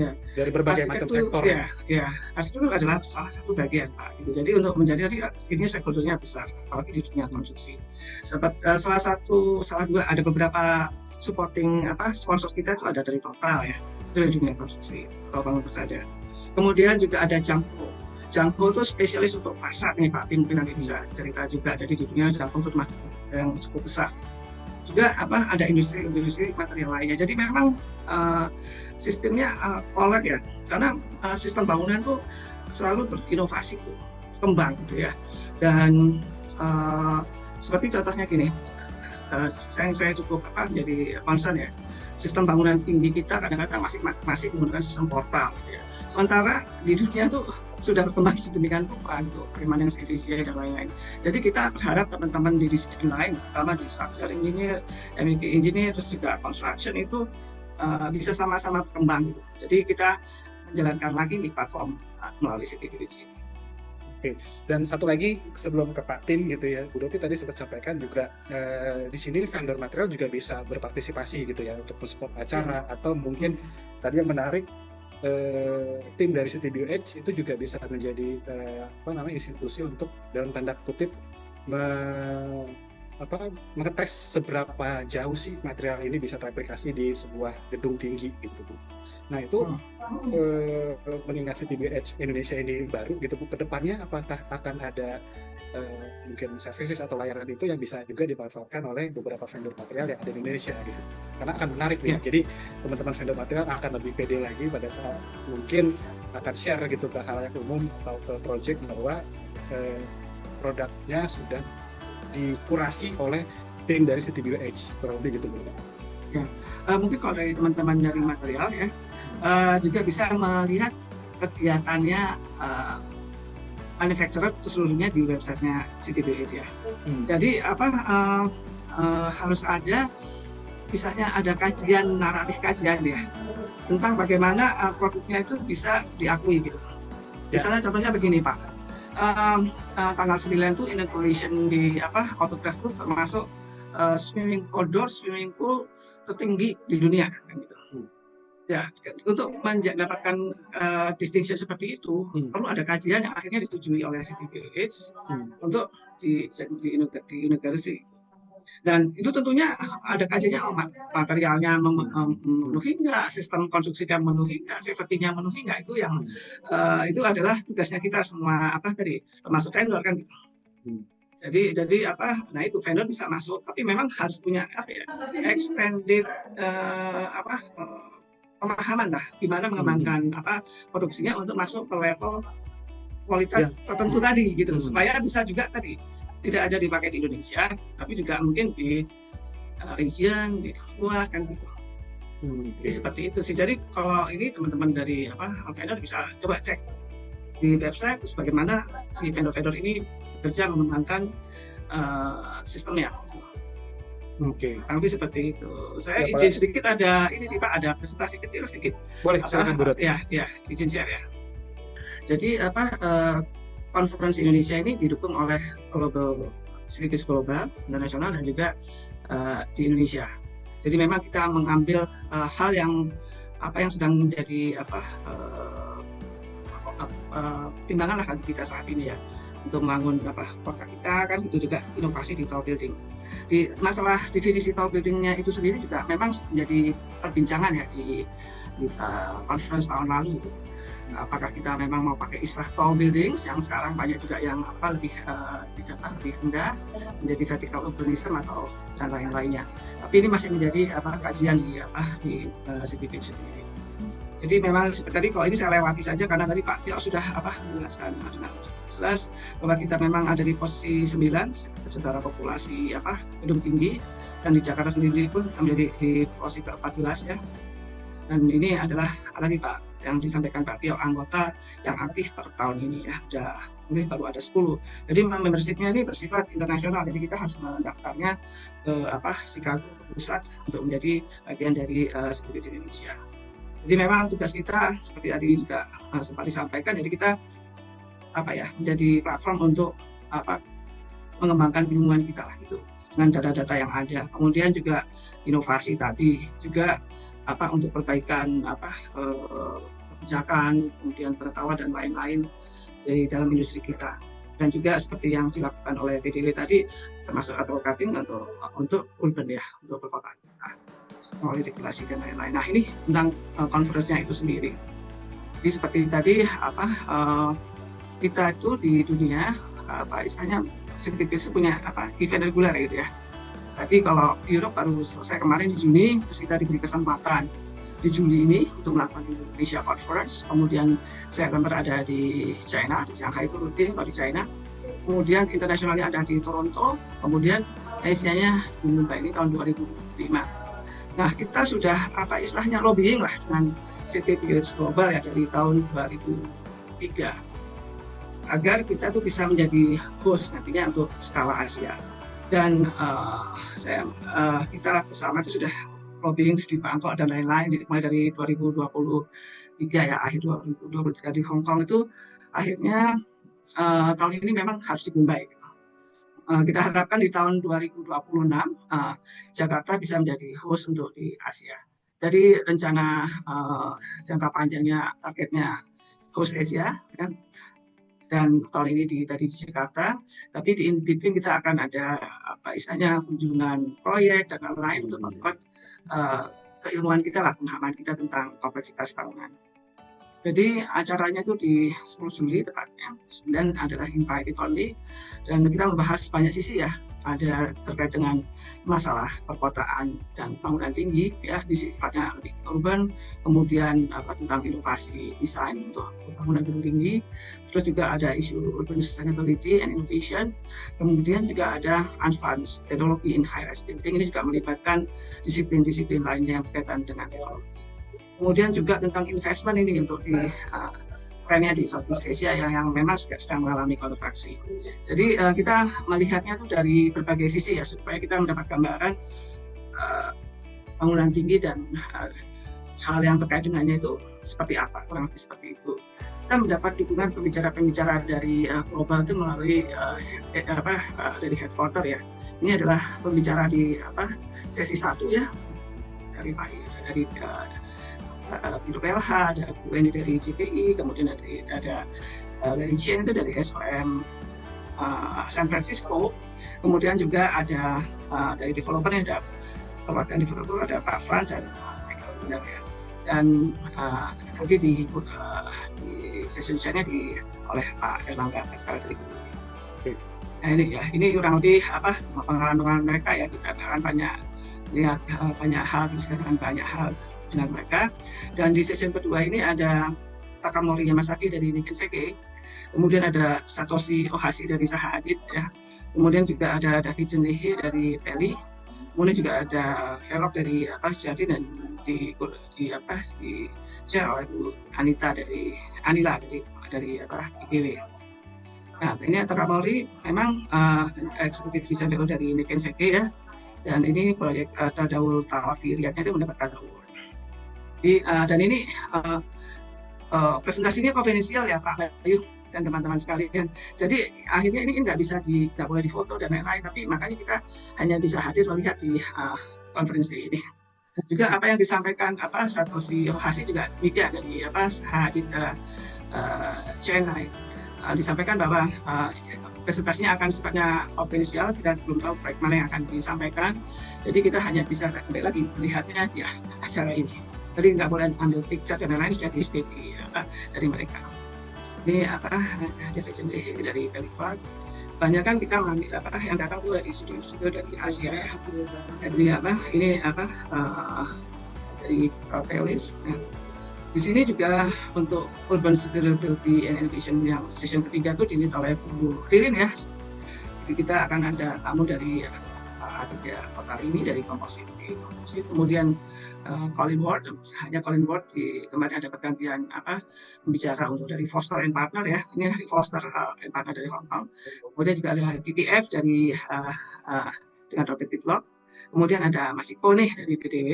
Ya. Dari berbagai macam sektor. Ya, arsitektur adalah salah satu bagian Pak. Gitu. Jadi untuk menjadi ini stakeholdernya besar, apalagi di dunia konstruksi. Ada beberapa supporting sponsor kita itu ada dari Total ya, dari dunia konstruksi, Total bangun saja. Kemudian juga ada Jampo itu spesialis untuk fasad nih Pak, mungkin nanti bisa cerita juga. Jadi di dunia Jampo itu masih yang cukup besar. Juga ada industri material lainnya. Jadi memang sistemnya collab ya, karena sistem bangunan tuh selalu berinovasi tuh, kembang gitu ya. Dan seperti contohnya gini, saya cukup jadi concern ya, sistem bangunan tinggi kita kadang-kadang masih menggunakan sistem portal gitu ya. Sementara di dunia tuh sudah berkembang sedemikian rupa gitu, bagaimana yang efisien dan lain-lain. Jadi kita berharap teman-teman di disiplin lain, terutama di structural engineer, MEP engineer, terus juga construction itu bisa sama-sama berkembang gitu. Jadi kita menjalankan lagi di platform melalui CityView ini. Oke. Dan satu lagi sebelum ke Pak Tim gitu ya, Bu Doti tadi sempat sampaikan juga di sini vendor material juga bisa berpartisipasi gitu ya untuk support acara atau mungkin tadi yang menarik tim dari CityView Edge itu juga bisa menjadi institusi untuk dalam tanda kutip mengetes seberapa jauh sih material ini bisa teraplikasi di sebuah gedung tinggi gitu. Nah itu mengingat CityView Edge Indonesia ini baru gitu, ke depannya apakah akan ada mungkin services atau layanan itu yang bisa juga dimanfaatkan oleh beberapa vendor material yang ada di Indonesia gitu? karena akan menarik nih. Ya. Jadi teman-teman vendor material akan lebih pede lagi pada saat mungkin akan share gitu ke halayak umum atau ke project bahwa produknya sudah dikurasi oleh tim dari CTBUH, kurang lebih gitu. Mungkin kalau dari teman-teman dari material ya, juga bisa melihat kegiatannya manufacturer seluruhnya di websitenya CTBUH ya. Jadi harus ada, misalnya ada kajian, naratif kajian ya tentang bagaimana produknya itu bisa diakui gitu. Misalnya contohnya begini Pak, tanggal 9 itu inauguration di Autograph itu termasuk swimming pool tertinggi di dunia kan gitu. Ya, untuk mendapatkan distinction seperti itu perlu ada kajian yang akhirnya disetujui oleh CTBUH untuk di dan itu tentunya ada kajiannya, materialnya memenuhi nggak, sistem konstruksinya memenuhi nggak, safety-nya memenuhi nggak, itu yang itu adalah tugasnya kita semua termasuk vendor kan gitu. Jadi nah itu vendor bisa masuk, tapi memang harus punya extended pemahaman lah gimana mengembangkan produksinya untuk masuk ke level kualitas tertentu tadi gitu, supaya bisa juga tadi tidak aja dipakai di Indonesia, tapi juga mungkin di region, di luar kan gitu. Jadi seperti itu sih. Jadi kalau ini teman-teman dari vendor bisa coba cek di website bagaimana si vendor-vendor ini bekerja mengembangkan sistemnya. Tapi seperti itu. Saya izin sedikit, ada ini sih Pak, ada presentasi kecil sedikit. Boleh, silakan Bu Dot. Ya, izin share ya. Jadi konferensi Indonesia ini didukung oleh CTBUH Global, internasional, dan juga di Indonesia. Jadi memang kita mengambil hal yang sedang menjadi timbangan lah kita saat ini ya, untuk membangun kota kita kan, itu juga inovasi di tall building. Di masalah definisi tall buildingnya itu sendiri juga memang menjadi perbincangan ya di conference tahun lalu itu. Apakah kita memang mau pakai istilah tall buildings yang sekarang banyak juga yang lebih rendah, menjadi vertical urbanism atau dan lain-lainnya. Tapi ini masih menjadi kajian di CTBUH sendiri. Jadi memang seperti tadi, kalau ini saya lewati saja karena tadi Pak Tio sudah menjelaskan dengan jelas bahwa kita memang ada di posisi 9 secara populasi gedung tinggi, dan di Jakarta sendiri pun menjadi di posisi ke-14 ya. Dan ini adalah tadi Pak yang disampaikan Pak Tio, anggota yang aktif per tahun ini ya, mungkin baru ada 10. Jadi membershipnya ini bersifat internasional, jadi kita harus mendaftarnya ke Chicago, ke pusat, untuk menjadi bagian dari CTBUH Indonesia. Jadi memang tugas kita seperti tadi juga sempat disampaikan, jadi kita menjadi platform untuk mengembangkan ilmuwan kita lah gitu, dengan data-data yang ada. Kemudian juga inovasi tadi juga untuk perbaikan kebijakan, kemudian pengetahuan dan lain-lain dari dalam industri kita. Dan juga seperti yang dilakukan oleh PDW tadi, termasuk advocating untuk urban ya, untuk perkotaan kita, melalui regulasi dan lain-lain. Nah ini tentang conference-nya itu sendiri. Jadi seperti tadi kita itu di dunia istilahnya CTBUH punya event reguler gitu ya. Tadi kalau Europe baru selesai kemarin di Juni, terus kita diberi kesempatan di Juli ini untuk melakukan Indonesia Conference. Kemudian September ada di China, di Shanghai itu rutin kalau di China. Kemudian internasionalnya ada di Toronto. Kemudian Asia-nya di Mumbai ini tahun 2005. Nah kita sudah istilahnya lobbying lah dengan CTBUH Global ya dari tahun 2003 agar kita tuh bisa menjadi host nantinya untuk skala Asia. Dan kita bersama itu sudah lobbying di Bangkok dan lain-lain, mulai dari 2023 ya, akhir 2023 di Hong Kong itu akhirnya tahun ini memang harus di Mumbai. Kita harapkan di tahun 2026 Jakarta bisa menjadi host untuk di Asia. Jadi rencana jangka panjangnya, targetnya host Asia kan. Dan tahun ini di Jakarta, tapi di in between kita akan ada istilahnya kunjungan proyek dan lain-lain untuk membuat keilmuan kita lah, pemahaman kita tentang kompleksitas bangunan. Jadi acaranya itu di 10 Juli tepatnya, 9 adalah invited only, dan kita membahas banyak sisi ya, ada terkait dengan masalah perkotaan dan bangunan tinggi ya, di sifatnya lebih urban, kemudian tentang inovasi desain untuk bangunan gedung tinggi, terus juga ada isu urban sustainability and innovation, kemudian juga ada advanced technology in high-rise building, ini juga melibatkan disiplin-disiplin lainnya yang berkaitan dengan teknologi. Kemudian juga tentang investment ini untuk di trennya di Southeast Asia yang memang sedang mengalami kontraksi. Jadi kita melihatnya itu dari berbagai sisi ya, supaya kita mendapat gambaran bangunan tinggi dan hal yang terkait dengannya itu seperti apa, kurang lebih seperti itu. Kita mendapat dukungan pembicara-pembicara dari global itu melalui dari headquarter ya. Ini adalah pembicara di sesi 1 ya, dari Biro PLH, ada Bu Eni dari JPI, kemudian ada dari Chen itu dari SOM San Francisco, kemudian juga ada dari developernya, ada perwakilan developer, ada Pak Frans dan nanti di sesi ujiannya oleh Pak Erlangga sekarang dari Google. Nah ini kurang lebih pengalaman mereka ya, kita akan lihat banyak hal, dengan banyak hal dengan mereka. Dan di sesi kedua ini ada Takamori Yamasaki dari Nikken Sekkei, kemudian ada Satoshi Ohashi dari Zaha Hadid ya, kemudian juga ada David Junlehe dari Peli, kemudian juga ada Velok dari Jardin, dan di share oleh Bu Anila dari IGW. Nah ini Takamori memang eksekutif Visabelo dari Nikken Sekkei ya, dan ini proyek Tadawul Tower di Riyadhnya itu mendapatkan award. Dan ini presentasinya konfidensial ya Pak Bayu dan teman-teman sekalian. Jadi akhirnya ini nggak boleh difoto dan lain-lain, tapi makanya kita hanya bisa hadir melihat di konferensi ini. Juga apa yang disampaikan Satoshi Ohashi juga demikian dari Hadid China disampaikan bahwa presentasinya akan sifatnya konfidensial, kita belum tahu proyek mana yang akan disampaikan. Jadi kita hanya bisa kembali lagi melihatnya di acara ini. Jadi nggak boleh ambil picture dan lain-lain, sudah di dari mereka. Ini definition dari Clark. Banyak kan kita mengambil yang datang juga di studio dari Asia ya. Jadi ini dari Teolis. Nah, di sini juga untuk Urban Sustainability and Innovation yang session ketiga itu dilihat oleh Bu Ririn ya. Jadi kita akan ada tamu dari kota ini dari komposit, kemudian Colin Ward kemarin ada pergantian pembicara untuk dari Foster and Partner ya, ini dari Foster and Partner dari Hong Kong, kemudian juga ada PPF dari dengan Robert Titlock, kemudian ada Mas Iko nih dari PDW,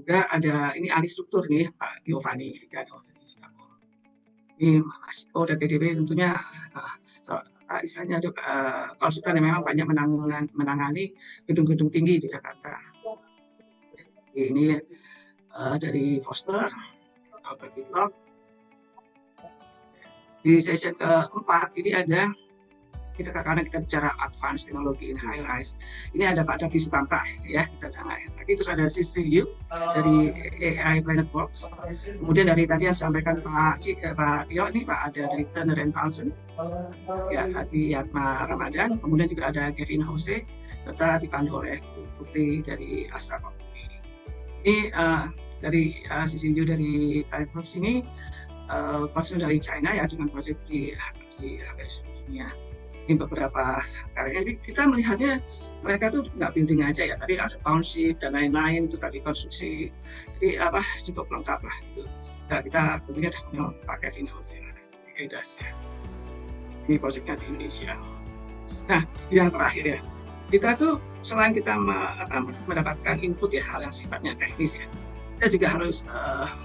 juga ada ini ahli struktur nih Pak Giovanni dari Singapura. Ini Mas Iko dari PDW tentunya istilahnya konsultan yang memang banyak menangani gedung-gedung tinggi di Jakarta. Ini dari Foster, Robert Titlock. Di sesi keempat ini ada karena kita bicara advanced teknologi in high rise. Ini ada Pak Davi Sukamta ya, kita dengar. Terus ada Sister Yu dari AI Planet Works. Kemudian dari tadi yang disampaikan Pak Tio ini Pak ada dari Turner and Townsend ya, Hati Yatma Ramadan. Kemudian juga ada Kevin Jose serta dipandu oleh Putri dari Astra Company. Ini dari sisi Yu dari Planet Works ini konsen dari China ya, dengan proyek di dunia. Ini beberapa karya. Jadi kita melihatnya mereka tuh nggak building aja ya, tadi ada township dan lain-lain itu tadi konstruksi. Jadi cukup lengkap lah gitu. Nah, kita tentunya pakai di Indonesia, ya. Ini proyeknya di Indonesia. Nah, yang terakhir ya, kita tuh selain kita mendapatkan input ya hal yang sifatnya teknis ya, kita juga harus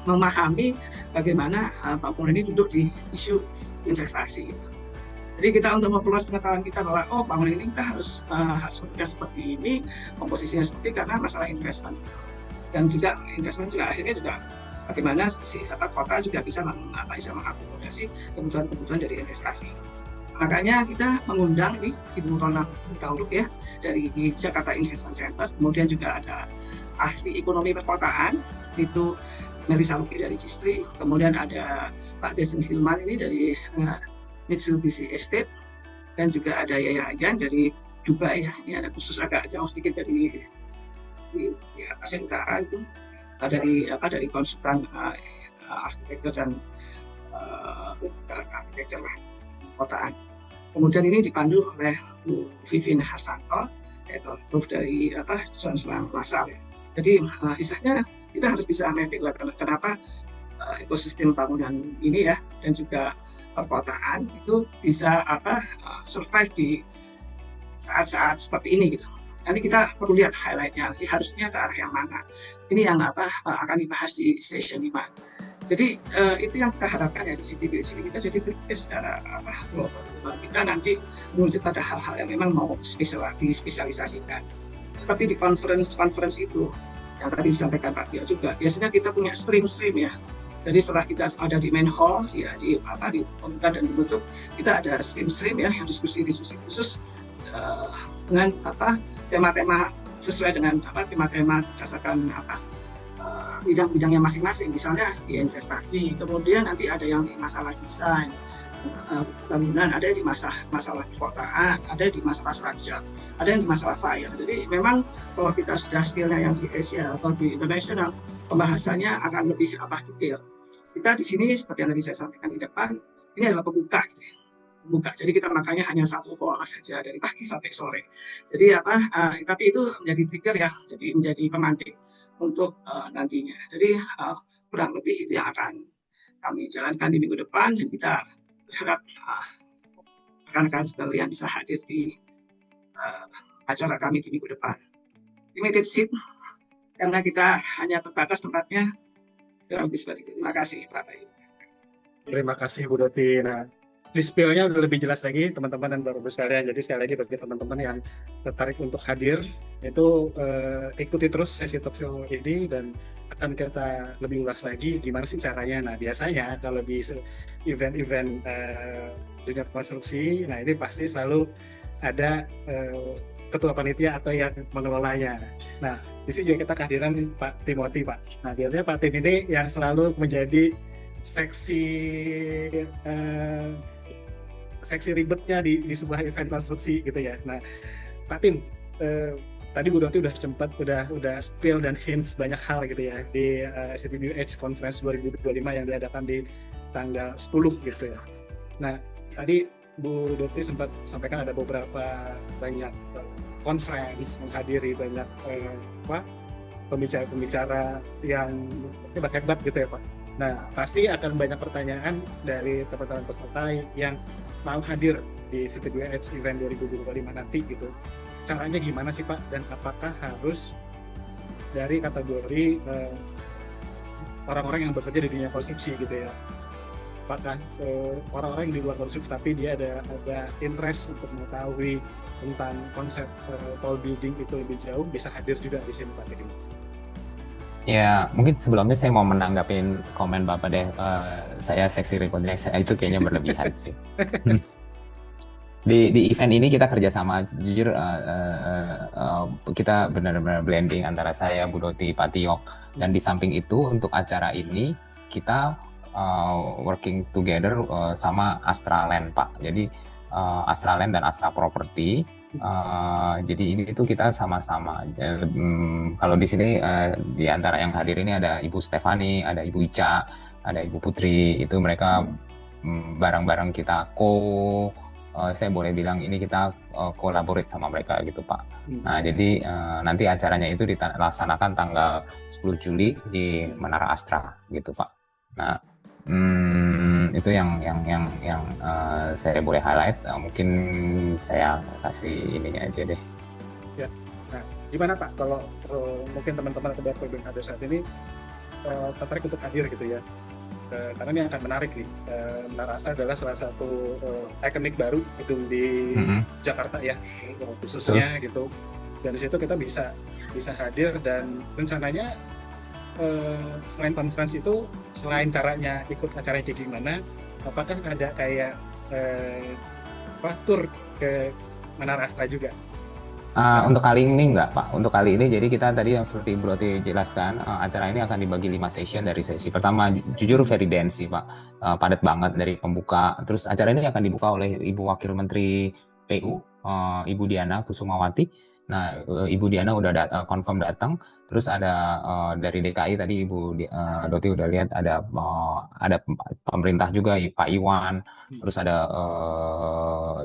memahami bagaimana bangunan ini duduk di isu investasi. Jadi kita untuk memperluas pengetahuan kita bahwa bangunan ini kita harus bekerja seperti ini, komposisinya seperti, karena masalah investment. Dan juga investment juga akhirnya juga bagaimana kota juga bisa mengakomodasi kebutuhan-kebutuhan dari investasi. Makanya kita mengundang ini Ibu Rona Tauluk ya dari Jakarta Investment Center, kemudian juga ada ahli ekonomi perkotaan itu Melissa Luki dari Cistri, kemudian ada Pak Desen Hilman ini dari Mitsubishi Estate, dan juga ada Yaya Hajan dari Dubai ya, ini ada khusus agak jauh sedikit dari di Asia Utara itu, dari konsultan arsitektur dan arsitektur lah, kotaan. Kemudian ini dipandu oleh Bu Vivin Harsanto, yaitu prof dari John Slam Lasal ya. Jadi istilahnya kita harus bisa mapping lah kenapa ekosistem bangunan ini ya dan juga perkotaan itu bisa survive di saat-saat seperti ini gitu. Nanti kita perlu lihat highlightnya, nanti harusnya ke arah yang mana. Ini yang akan dibahas di session 5. Jadi itu yang kita harapkan ya di CTBUH kita jadi berpikir secara global. Kita nanti menuju pada hal-hal yang memang mau dispesialisasikan. Seperti di conference itu yang tadi disampaikan Pak Tio juga, biasanya kita punya stream ya. Jadi setelah kita ada di main hall ya diumumkan dan dibentuk, kita ada stream ya yang diskusi khusus dengan tema-tema sesuai dengan tema-tema berdasarkan bidang-bidangnya masing-masing, misalnya di investasi, kemudian nanti ada yang di masalah desain bangunan, ada di masalah perkotaan, ada di masalah structure, ada yang di masalah fire. Jadi memang kalau kita sudah skillnya yang di Asia atau di internasional, pembahasannya akan lebih detail. Kita di sini seperti yang tadi saya sampaikan di depan, ini adalah pembuka gitu ya. Jadi kita makanya hanya satu pola saja dari pagi sampai sore. Jadi tapi itu menjadi trigger ya, jadi menjadi pemantik untuk nantinya. Jadi kurang lebih itu yang akan kami jalankan di minggu depan, dan kita berharap rekan-rekan sekalian bisa hadir di acara kami di minggu depan. Limited seat karena kita hanya terbatas tempatnya. Terima kasih Pak Bayu. Terima kasih Bu Doti. Nah, di spill-nya udah lebih jelas lagi teman-teman dan Bapak-Ibu sekalian. Jadi sekali lagi bagi teman-teman yang tertarik untuk hadir, itu ikuti terus sesi talk show ini dan akan kita lebih ulas lagi gimana sih caranya. Nah, biasanya kalau di event-event dunia konstruksi, nah ini pasti selalu ada ketua panitia atau yang mengelolanya. Nah, di sini juga kita kehadiran Pak Timothy, Pak. Nah, biasanya Pak Tim ini yang selalu menjadi seksi ribetnya di sebuah event konstruksi gitu ya. Nah, Pak Tim, tadi Bu Doti udah spill dan hints banyak hal gitu ya di CTBUH Conference 2025 yang diadakan di tanggal 10 gitu ya. Nah, tadi Bu Doti sempat sampaikan ada beberapa banyak conference, menghadiri banyak pembicara-pembicara yang hebat-hebat gitu ya Pak. Nah, pasti akan banyak pertanyaan dari teman-teman peserta yang mau hadir di CTBUH event 2025 nanti gitu. Caranya gimana sih Pak? Dan apakah harus dari kategori orang-orang yang bekerja di dunia konstruksi gitu ya? Apakah orang-orang yang di luar konstruksi tapi dia ada interest untuk mengetahui tentang konsep tall building itu lebih jauh, bisa hadir juga di sini Pak Tim? Ya, mungkin sebelumnya saya mau menanggapin komen Bapak deh. Saya seksi reportnya, itu kayaknya berlebihan sih. Di event ini kita kerjasama, jujur kita benar-benar blending antara saya, Bu Doti, Pak Tiok, dan di samping itu untuk acara ini kita working together sama Astraland Pak. Jadi Astraland dan Astra Property. Jadi ini itu kita sama-sama. Kalau di sini di antara yang hadir ini ada Ibu Stefani, ada Ibu Ica, ada Ibu Putri. Itu mereka bareng-bareng kita saya boleh bilang ini kita kolaborasi sama mereka gitu Pak. Nah jadi nanti acaranya itu dilaksanakan tanggal 10 Juli di Menara Astra gitu Pak. Nah itu yang saya boleh highlight. Mungkin saya kasih ininya aja deh. Ya. Nah, gimana Pak kalau mungkin teman-teman atau Bapak yang ada saat ini tertarik untuk hadir gitu ya? Karena ini akan menarik nih. Menara Astra adalah salah satu ikonik baru gedung di Jakarta ya, khususnya gitu. Dan di situ kita bisa hadir dan rencananya selain conference itu, selain caranya ikut acaranya kayak gimana, apakah ada kayak tour ke Menara Astra juga? Untuk kali ini enggak Pak, untuk kali ini jadi kita tadi yang seperti Bro Roti jelaskan, acara ini akan dibagi 5 session. Dari sesi pertama jujur very dense sih Pak, padat banget dari pembuka, terus acara ini akan dibuka oleh Ibu Wakil Menteri PU Ibu Diana Kusumawati. Nah, Ibu Diana udah confirm datang. Terus ada dari DKI tadi Doti udah lihat ada pemerintah juga, Pak Iwan. Terus ada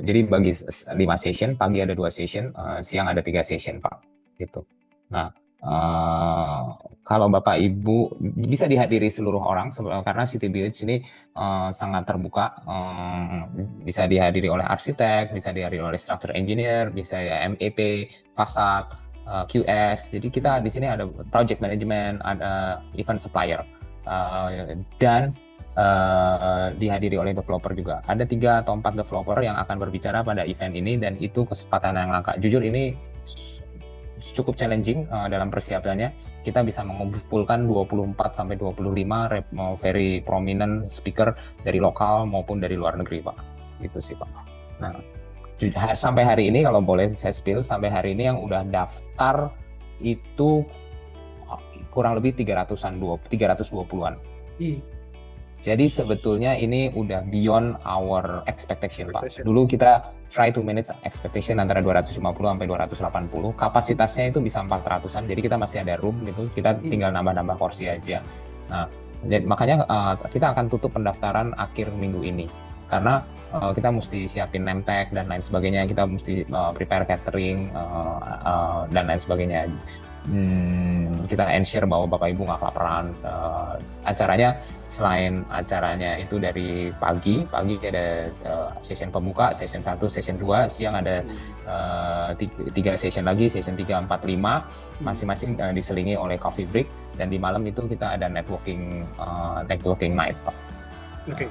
jadi bagi 5 session, pagi ada 2 session, siang ada 3 session Pak. Gitu. Nah, kalau Bapak Ibu bisa dihadiri seluruh orang karena CTBH ini sangat terbuka, bisa dihadiri oleh arsitek, bisa dihadiri oleh structural engineer, bisa MEP, fasad, QS. Jadi kita di sini ada project management, ada event supplier, dan dihadiri oleh developer juga. Ada 3 atau 4 developer yang akan berbicara pada event ini, dan itu kesempatan yang langka. Jujur ini cukup challenging dalam persiapannya. Kita bisa mengumpulkan 24 sampai 25 very prominent speaker dari lokal maupun dari luar negeri Pak. Gitu sih Pak. Nah, sampai hari ini kalau boleh saya spill, sampai hari ini yang udah daftar itu kurang lebih 320-an. Jadi sebetulnya ini udah beyond our expectation Pak. Dulu kita try to manage expectation antara 250 sampai 280. Kapasitasnya itu bisa 400-an. Jadi kita masih ada room gitu. Kita tinggal nambah-nambah kursi aja. Nah, makanya kita akan tutup pendaftaran akhir minggu ini. Karena kita mesti siapin name tag dan lain sebagainya. Kita mesti prepare catering dan lain sebagainya. Kita ensure bahwa Bapak Ibu nggak kelaparan. Acaranya selain acaranya itu dari pagi ada session pembuka, session 1, session 2, siang ada 3 session lagi, session 3, 4, 5, masing-masing diselingi oleh coffee break, dan di malam itu kita ada networking night Pak. Oke.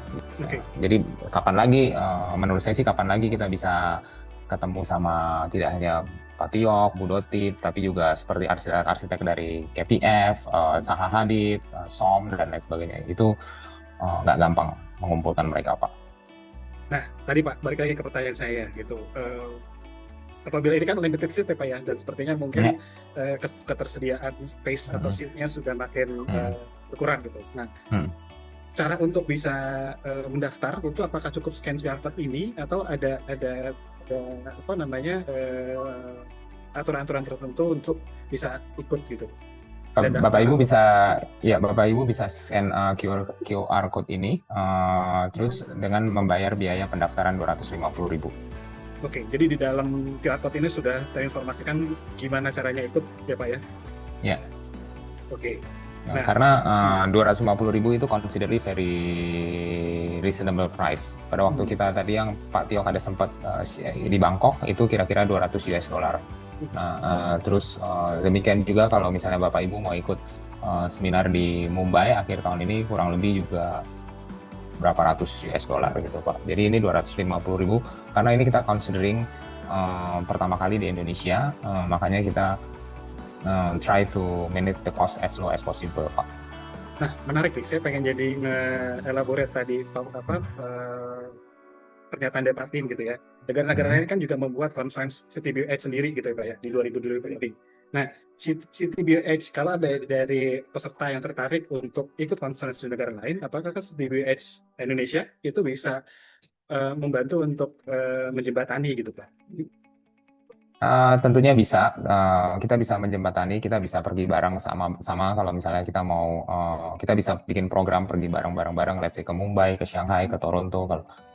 Jadi kapan lagi, menurut saya sih kapan lagi kita bisa ketemu sama tidak hanya Pak Tiok, Bu Doti, tapi juga seperti arsitek dari KPF, Zaha Hadid, SOM, dan lain sebagainya. Itu nggak gampang mengumpulkan mereka, Pak. Nah, tadi Pak, balik lagi ke pertanyaan saya gitu. Apabila ini kan limited seat ya Pak ya, dan sepertinya mungkin ketersediaan space atau seatnya sudah makin berkurang gitu. Nah, cara untuk bisa mendaftar itu apakah cukup scan QR code ini atau ada apa namanya aturan-aturan tertentu untuk bisa ikut gitu? Bapak Ibu bisa scan QR code ini, terus dengan membayar biaya pendaftaran 250.000. Oke, jadi di dalam QR code ini sudah terinformasikan gimana caranya ikut ya Pak ya? Ya. Oke. Nah, karena 250.000 itu considerably very reasonable price. Pada waktu kita tadi yang Pak Tiok ada sempat di Bangkok itu kira-kira $200. Nah, terus demikian juga kalau misalnya Bapak Ibu mau ikut seminar di Mumbai akhir tahun ini kurang lebih juga berapa ratus $, gitu Pak. Jadi ini 250.000 karena ini kita considering pertama kali di Indonesia, makanya kita try to manage the cost as low as possible, Pak. Nah, menarik nih. Saya pengen jadi nge-elaborate tadi pernyataan dari Pak Tim gitu ya. Negara-negara lain kan juga membuat conference CTBH sendiri gitu ya Pak ya di 2020 ini. Nah, CTBH kalau ada dari peserta yang tertarik untuk ikut conference di negara lain, apakah CTBH Indonesia itu bisa membantu untuk menjembatani gitu Pak? Tentunya bisa, kita bisa menjembatani, kita bisa pergi bareng sama kalau misalnya kita mau, kita bisa bikin program pergi bareng, let's say ke Mumbai, ke Shanghai, ke Toronto,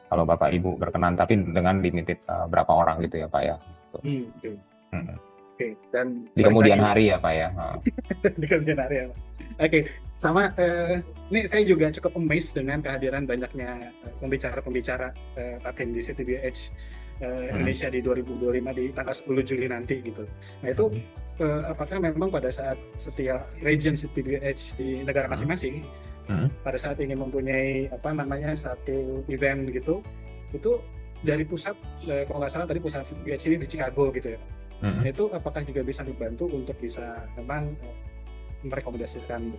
kalau Bapak Ibu berkenan, tapi dengan limited berapa orang gitu ya Pak ya. Oke, dan di kemudian hari ya Pak ya. Di kemudian hari ya Pak. Oke, sama ini saya juga cukup amazed dengan kehadiran banyaknya pembicara-pembicara Pak Tim di CTBH Indonesia di 2025 di tanggal 10 Juli nanti gitu. Nah itu apakah memang pada saat setiap region CTBH di negara masing-masing pada saat ingin mempunyai satu event gitu, itu dari pusat kalau nggak salah tadi pusat CTBH ini di Chicago gitu ya. Nah itu apakah juga bisa dibantu untuk bisa memang merekomendasikan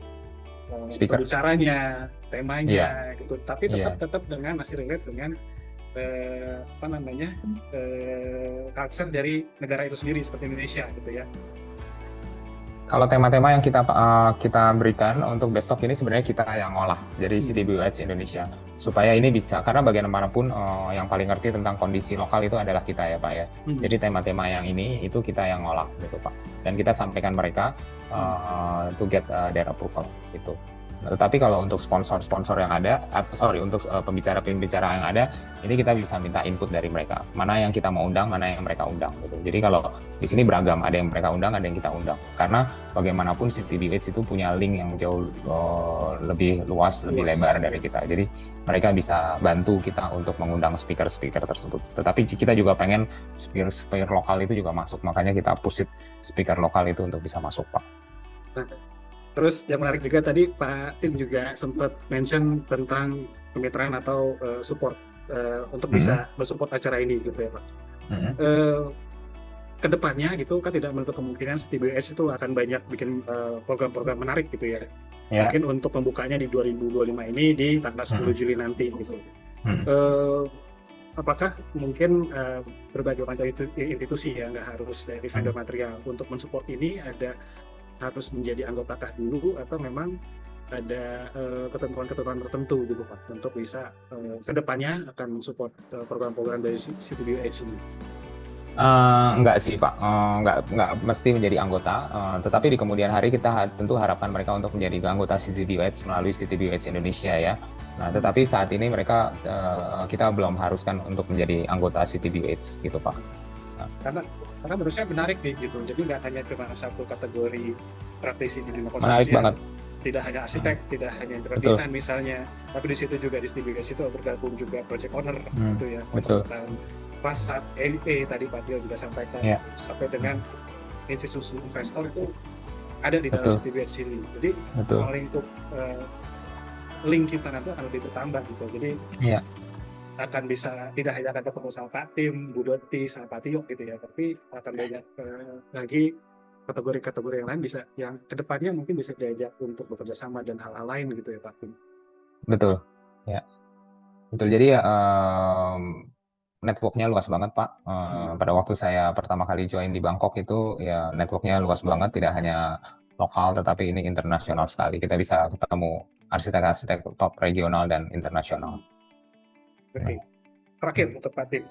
pembicaranya, temanya gitu, tapi tetap dengan masih relate dengan culture dari negara itu sendiri seperti Indonesia gitu ya. Kalau tema-tema yang kita berikan untuk besok ini sebenarnya kita yang ngolah dari CTBUH Indonesia supaya ini bisa, karena bagaimanapun yang paling ngerti tentang kondisi lokal itu adalah kita ya Pak ya. Jadi tema-tema yang ini itu kita yang ngolah gitu Pak, dan kita sampaikan mereka to get their approval gitu. Tetapi kalau untuk sponsor-sponsor yang ada, untuk pembicara-pembicara yang ada, ini kita bisa minta input dari mereka. Mana yang kita mau undang, mana yang mereka undang. Gitu. Jadi kalau di sini beragam, ada yang mereka undang, ada yang kita undang. Karena bagaimanapun CTBUH itu punya link yang jauh lebih luas, lebih lebar dari kita. Jadi mereka bisa bantu kita untuk mengundang speaker-speaker tersebut. Tetapi kita juga pengen speaker lokal itu juga masuk. Makanya kita push speaker lokal itu untuk bisa masuk, Pak. Terus yang menarik juga tadi Pak Tim juga sempat mention tentang kemitraan atau support untuk bisa mensupport acara ini gitu ya Pak. Kedepannya gitu kan tidak menutup kemungkinan CTBUH itu akan banyak bikin program-program menarik gitu ya. Mungkin untuk pembukanya di 2025 ini di tanggal 10 Juli nanti gitu. Apakah mungkin berbagai macam institusi ya, nggak harus dari vendor material untuk mensupport ini harus menjadi anggotakah dulu atau memang ada ketentuan-ketentuan tertentu gitu Pak untuk bisa kedepannya akan mensupport program-program dari CTBUH ini? Enggak sih Pak, enggak mesti menjadi anggota, tetapi di kemudian hari kita tentu harapkan mereka untuk menjadi anggota CTBUH melalui CTBUH Indonesia ya. Nah, tetapi saat ini mereka kita belum haruskan untuk menjadi anggota CTBUH gitu Pak. Karena menurut saya menarik nih gitu, jadi nggak hanya cuma satu kategori praktisi di dunia Menarik konstruksi, banget. tidak hanya arsitek, tidak hanya interior design misalnya, tapi di situ juga di CTBUH itu bergabung juga project owner gitu ya, konsultan. Pas saat LE tadi Pak Tio juga sampaikan, sampai dengan institusi investor itu ada di dalam CTBUH ini. Jadi lingkup link kita nanti akan lebih bertambah gitu. Jadi akan bisa tidak hanya akan ketemu sama Pak Tim, Bu Doti, sama Pak Tio gitu ya, tapi akan banyak lagi kategori-kategori yang lain bisa yang kedepannya mungkin bisa diajak untuk bekerja sama dan hal-hal lain gitu ya Pak Tim. Betul, ya betul. Jadi networknya luas banget Pak. Pada waktu saya pertama kali join di Bangkok itu ya networknya luas banget, tidak hanya lokal tetapi ini internasional sekali. Kita bisa ketemu arsitek-arsitek top regional dan internasional. Oke. Terakhir untuk Pak Tim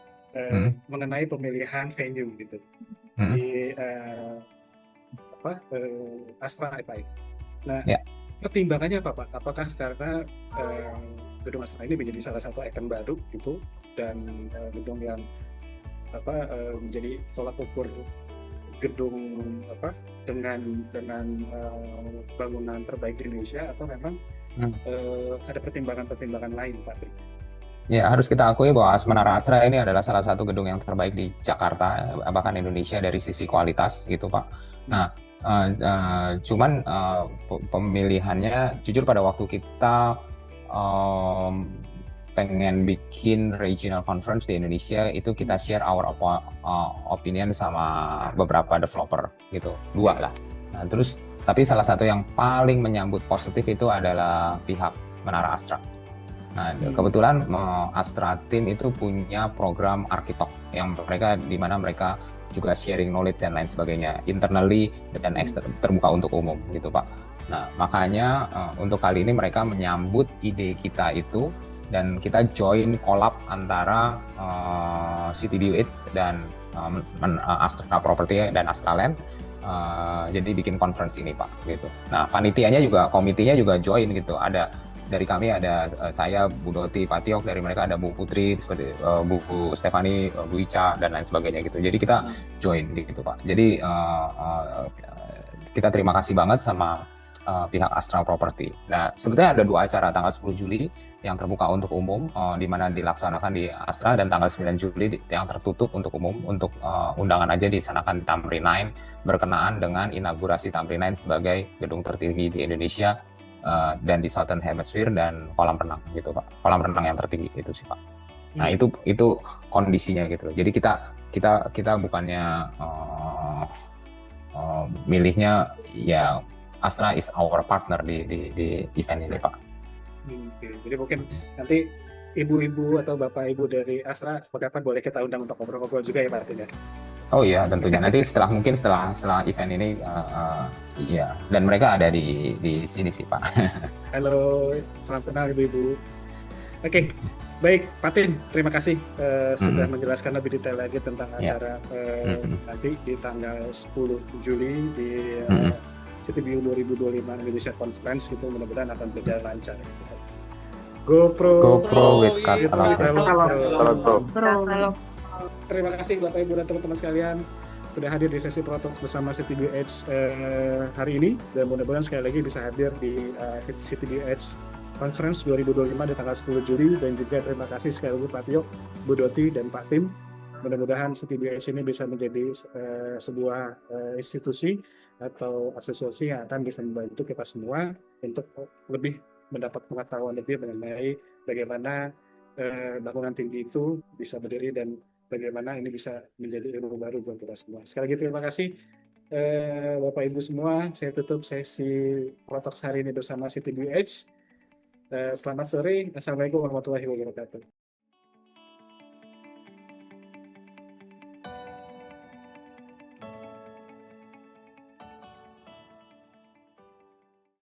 mengenai pemilihan venue gitu di Astra FI. Nah, pertimbangannya apa Pak? Apakah karena gedung Astra ini menjadi salah satu ikon baru gitu dan gedung yang menjadi tolak ukur gedung dengan bangunan terbaik di Indonesia, atau memang ada pertimbangan-pertimbangan lain Pak? Ya, harus kita akui bahwa Menara Astra ini adalah salah satu gedung yang terbaik di Jakarta, bahkan Indonesia dari sisi kualitas gitu Pak. Nah, cuman pemilihannya jujur pada waktu kita pengen bikin regional conference di Indonesia itu kita share our opinion sama beberapa developer gitu, 2 lah. Nah, terus tapi salah satu yang paling menyambut positif itu adalah pihak Menara Astra. Nah, kebetulan Astra Team itu punya program arsitek yang di mana mereka juga sharing knowledge dan lain sebagainya internally dan terbuka untuk umum gitu Pak. Nah, makanya untuk kali ini mereka menyambut ide kita itu dan kita join collab antara CTBUH dan Astra Property dan Astra Land. Jadi bikin conference ini Pak gitu. Nah, komitinya juga join gitu. Dari kami ada saya, Bu Doti, Pak Tiok, dari mereka ada Bu Putri, seperti Bu Stefani, Bu Ica, dan lain sebagainya gitu. Jadi kita join gitu Pak. Jadi kita terima kasih banget sama pihak Astra Property. Nah, sebetulnya ada 2 acara tanggal 10 Juli yang terbuka untuk umum, di mana dilaksanakan di Astra, dan tanggal 9 Juli yang tertutup untuk umum, untuk undangan aja disanakan di Tamrin 9 berkenaan dengan inaugurasi Tamrin 9 sebagai gedung tertinggi di Indonesia dan di Southern Hemisphere dan kolam renang gitu Pak. Kolam renang yang tertinggi itu sih Pak. Nah, itu kondisinya gitu. Jadi kita bukannya milihnya ya Astra is our partner di event ini Pak. Jadi mungkin nanti ibu-ibu atau bapak ibu dari Astra kapan boleh kita undang untuk ngobrol-ngobrol juga ya Pak Tim ya? Oh iya, tentunya nanti setelah event ini Iya, dan mereka ada di sini sih, Pak. Halo, salam kenal Ibu-Ibu. Oke, baik Pak Tim, terima kasih sudah Mm-mm. menjelaskan lebih detail lagi tentang Ya. acara Mm-mm. nanti di tanggal 10 Juli di Mm-mm. CTBU 2025 Indonesia Conference gitu, mudah-mudahan akan berjalan lancar gitu. GoPro GoPro with with Catalog. Catalog. Kalau Terima kasih Bapak Ibu dan teman-teman sekalian sudah hadir di sesi Protalk bersama CTBU hari ini, dan mudah-mudahan sekali lagi bisa hadir di CTBU Conference 2025 di tanggal 10 Juli, dan juga terima kasih sekali lagi Pak Tio, Bu Doti, dan Pak Tim. Mudah-mudahan CTBU ini bisa menjadi sebuah institusi atau asosiasi yang akan bisa membantu kita semua untuk lebih mendapat pengetahuan lebih mengenai bagaimana bangunan tinggi itu bisa berdiri dan bagaimana ini bisa menjadi ilmu baru buat kita semua. Sekali lagi terima kasih Bapak Ibu semua. Saya tutup sesi Protalk hari ini bersama CTBU. Selamat sore. Assalamualaikum warahmatullahi wabarakatuh.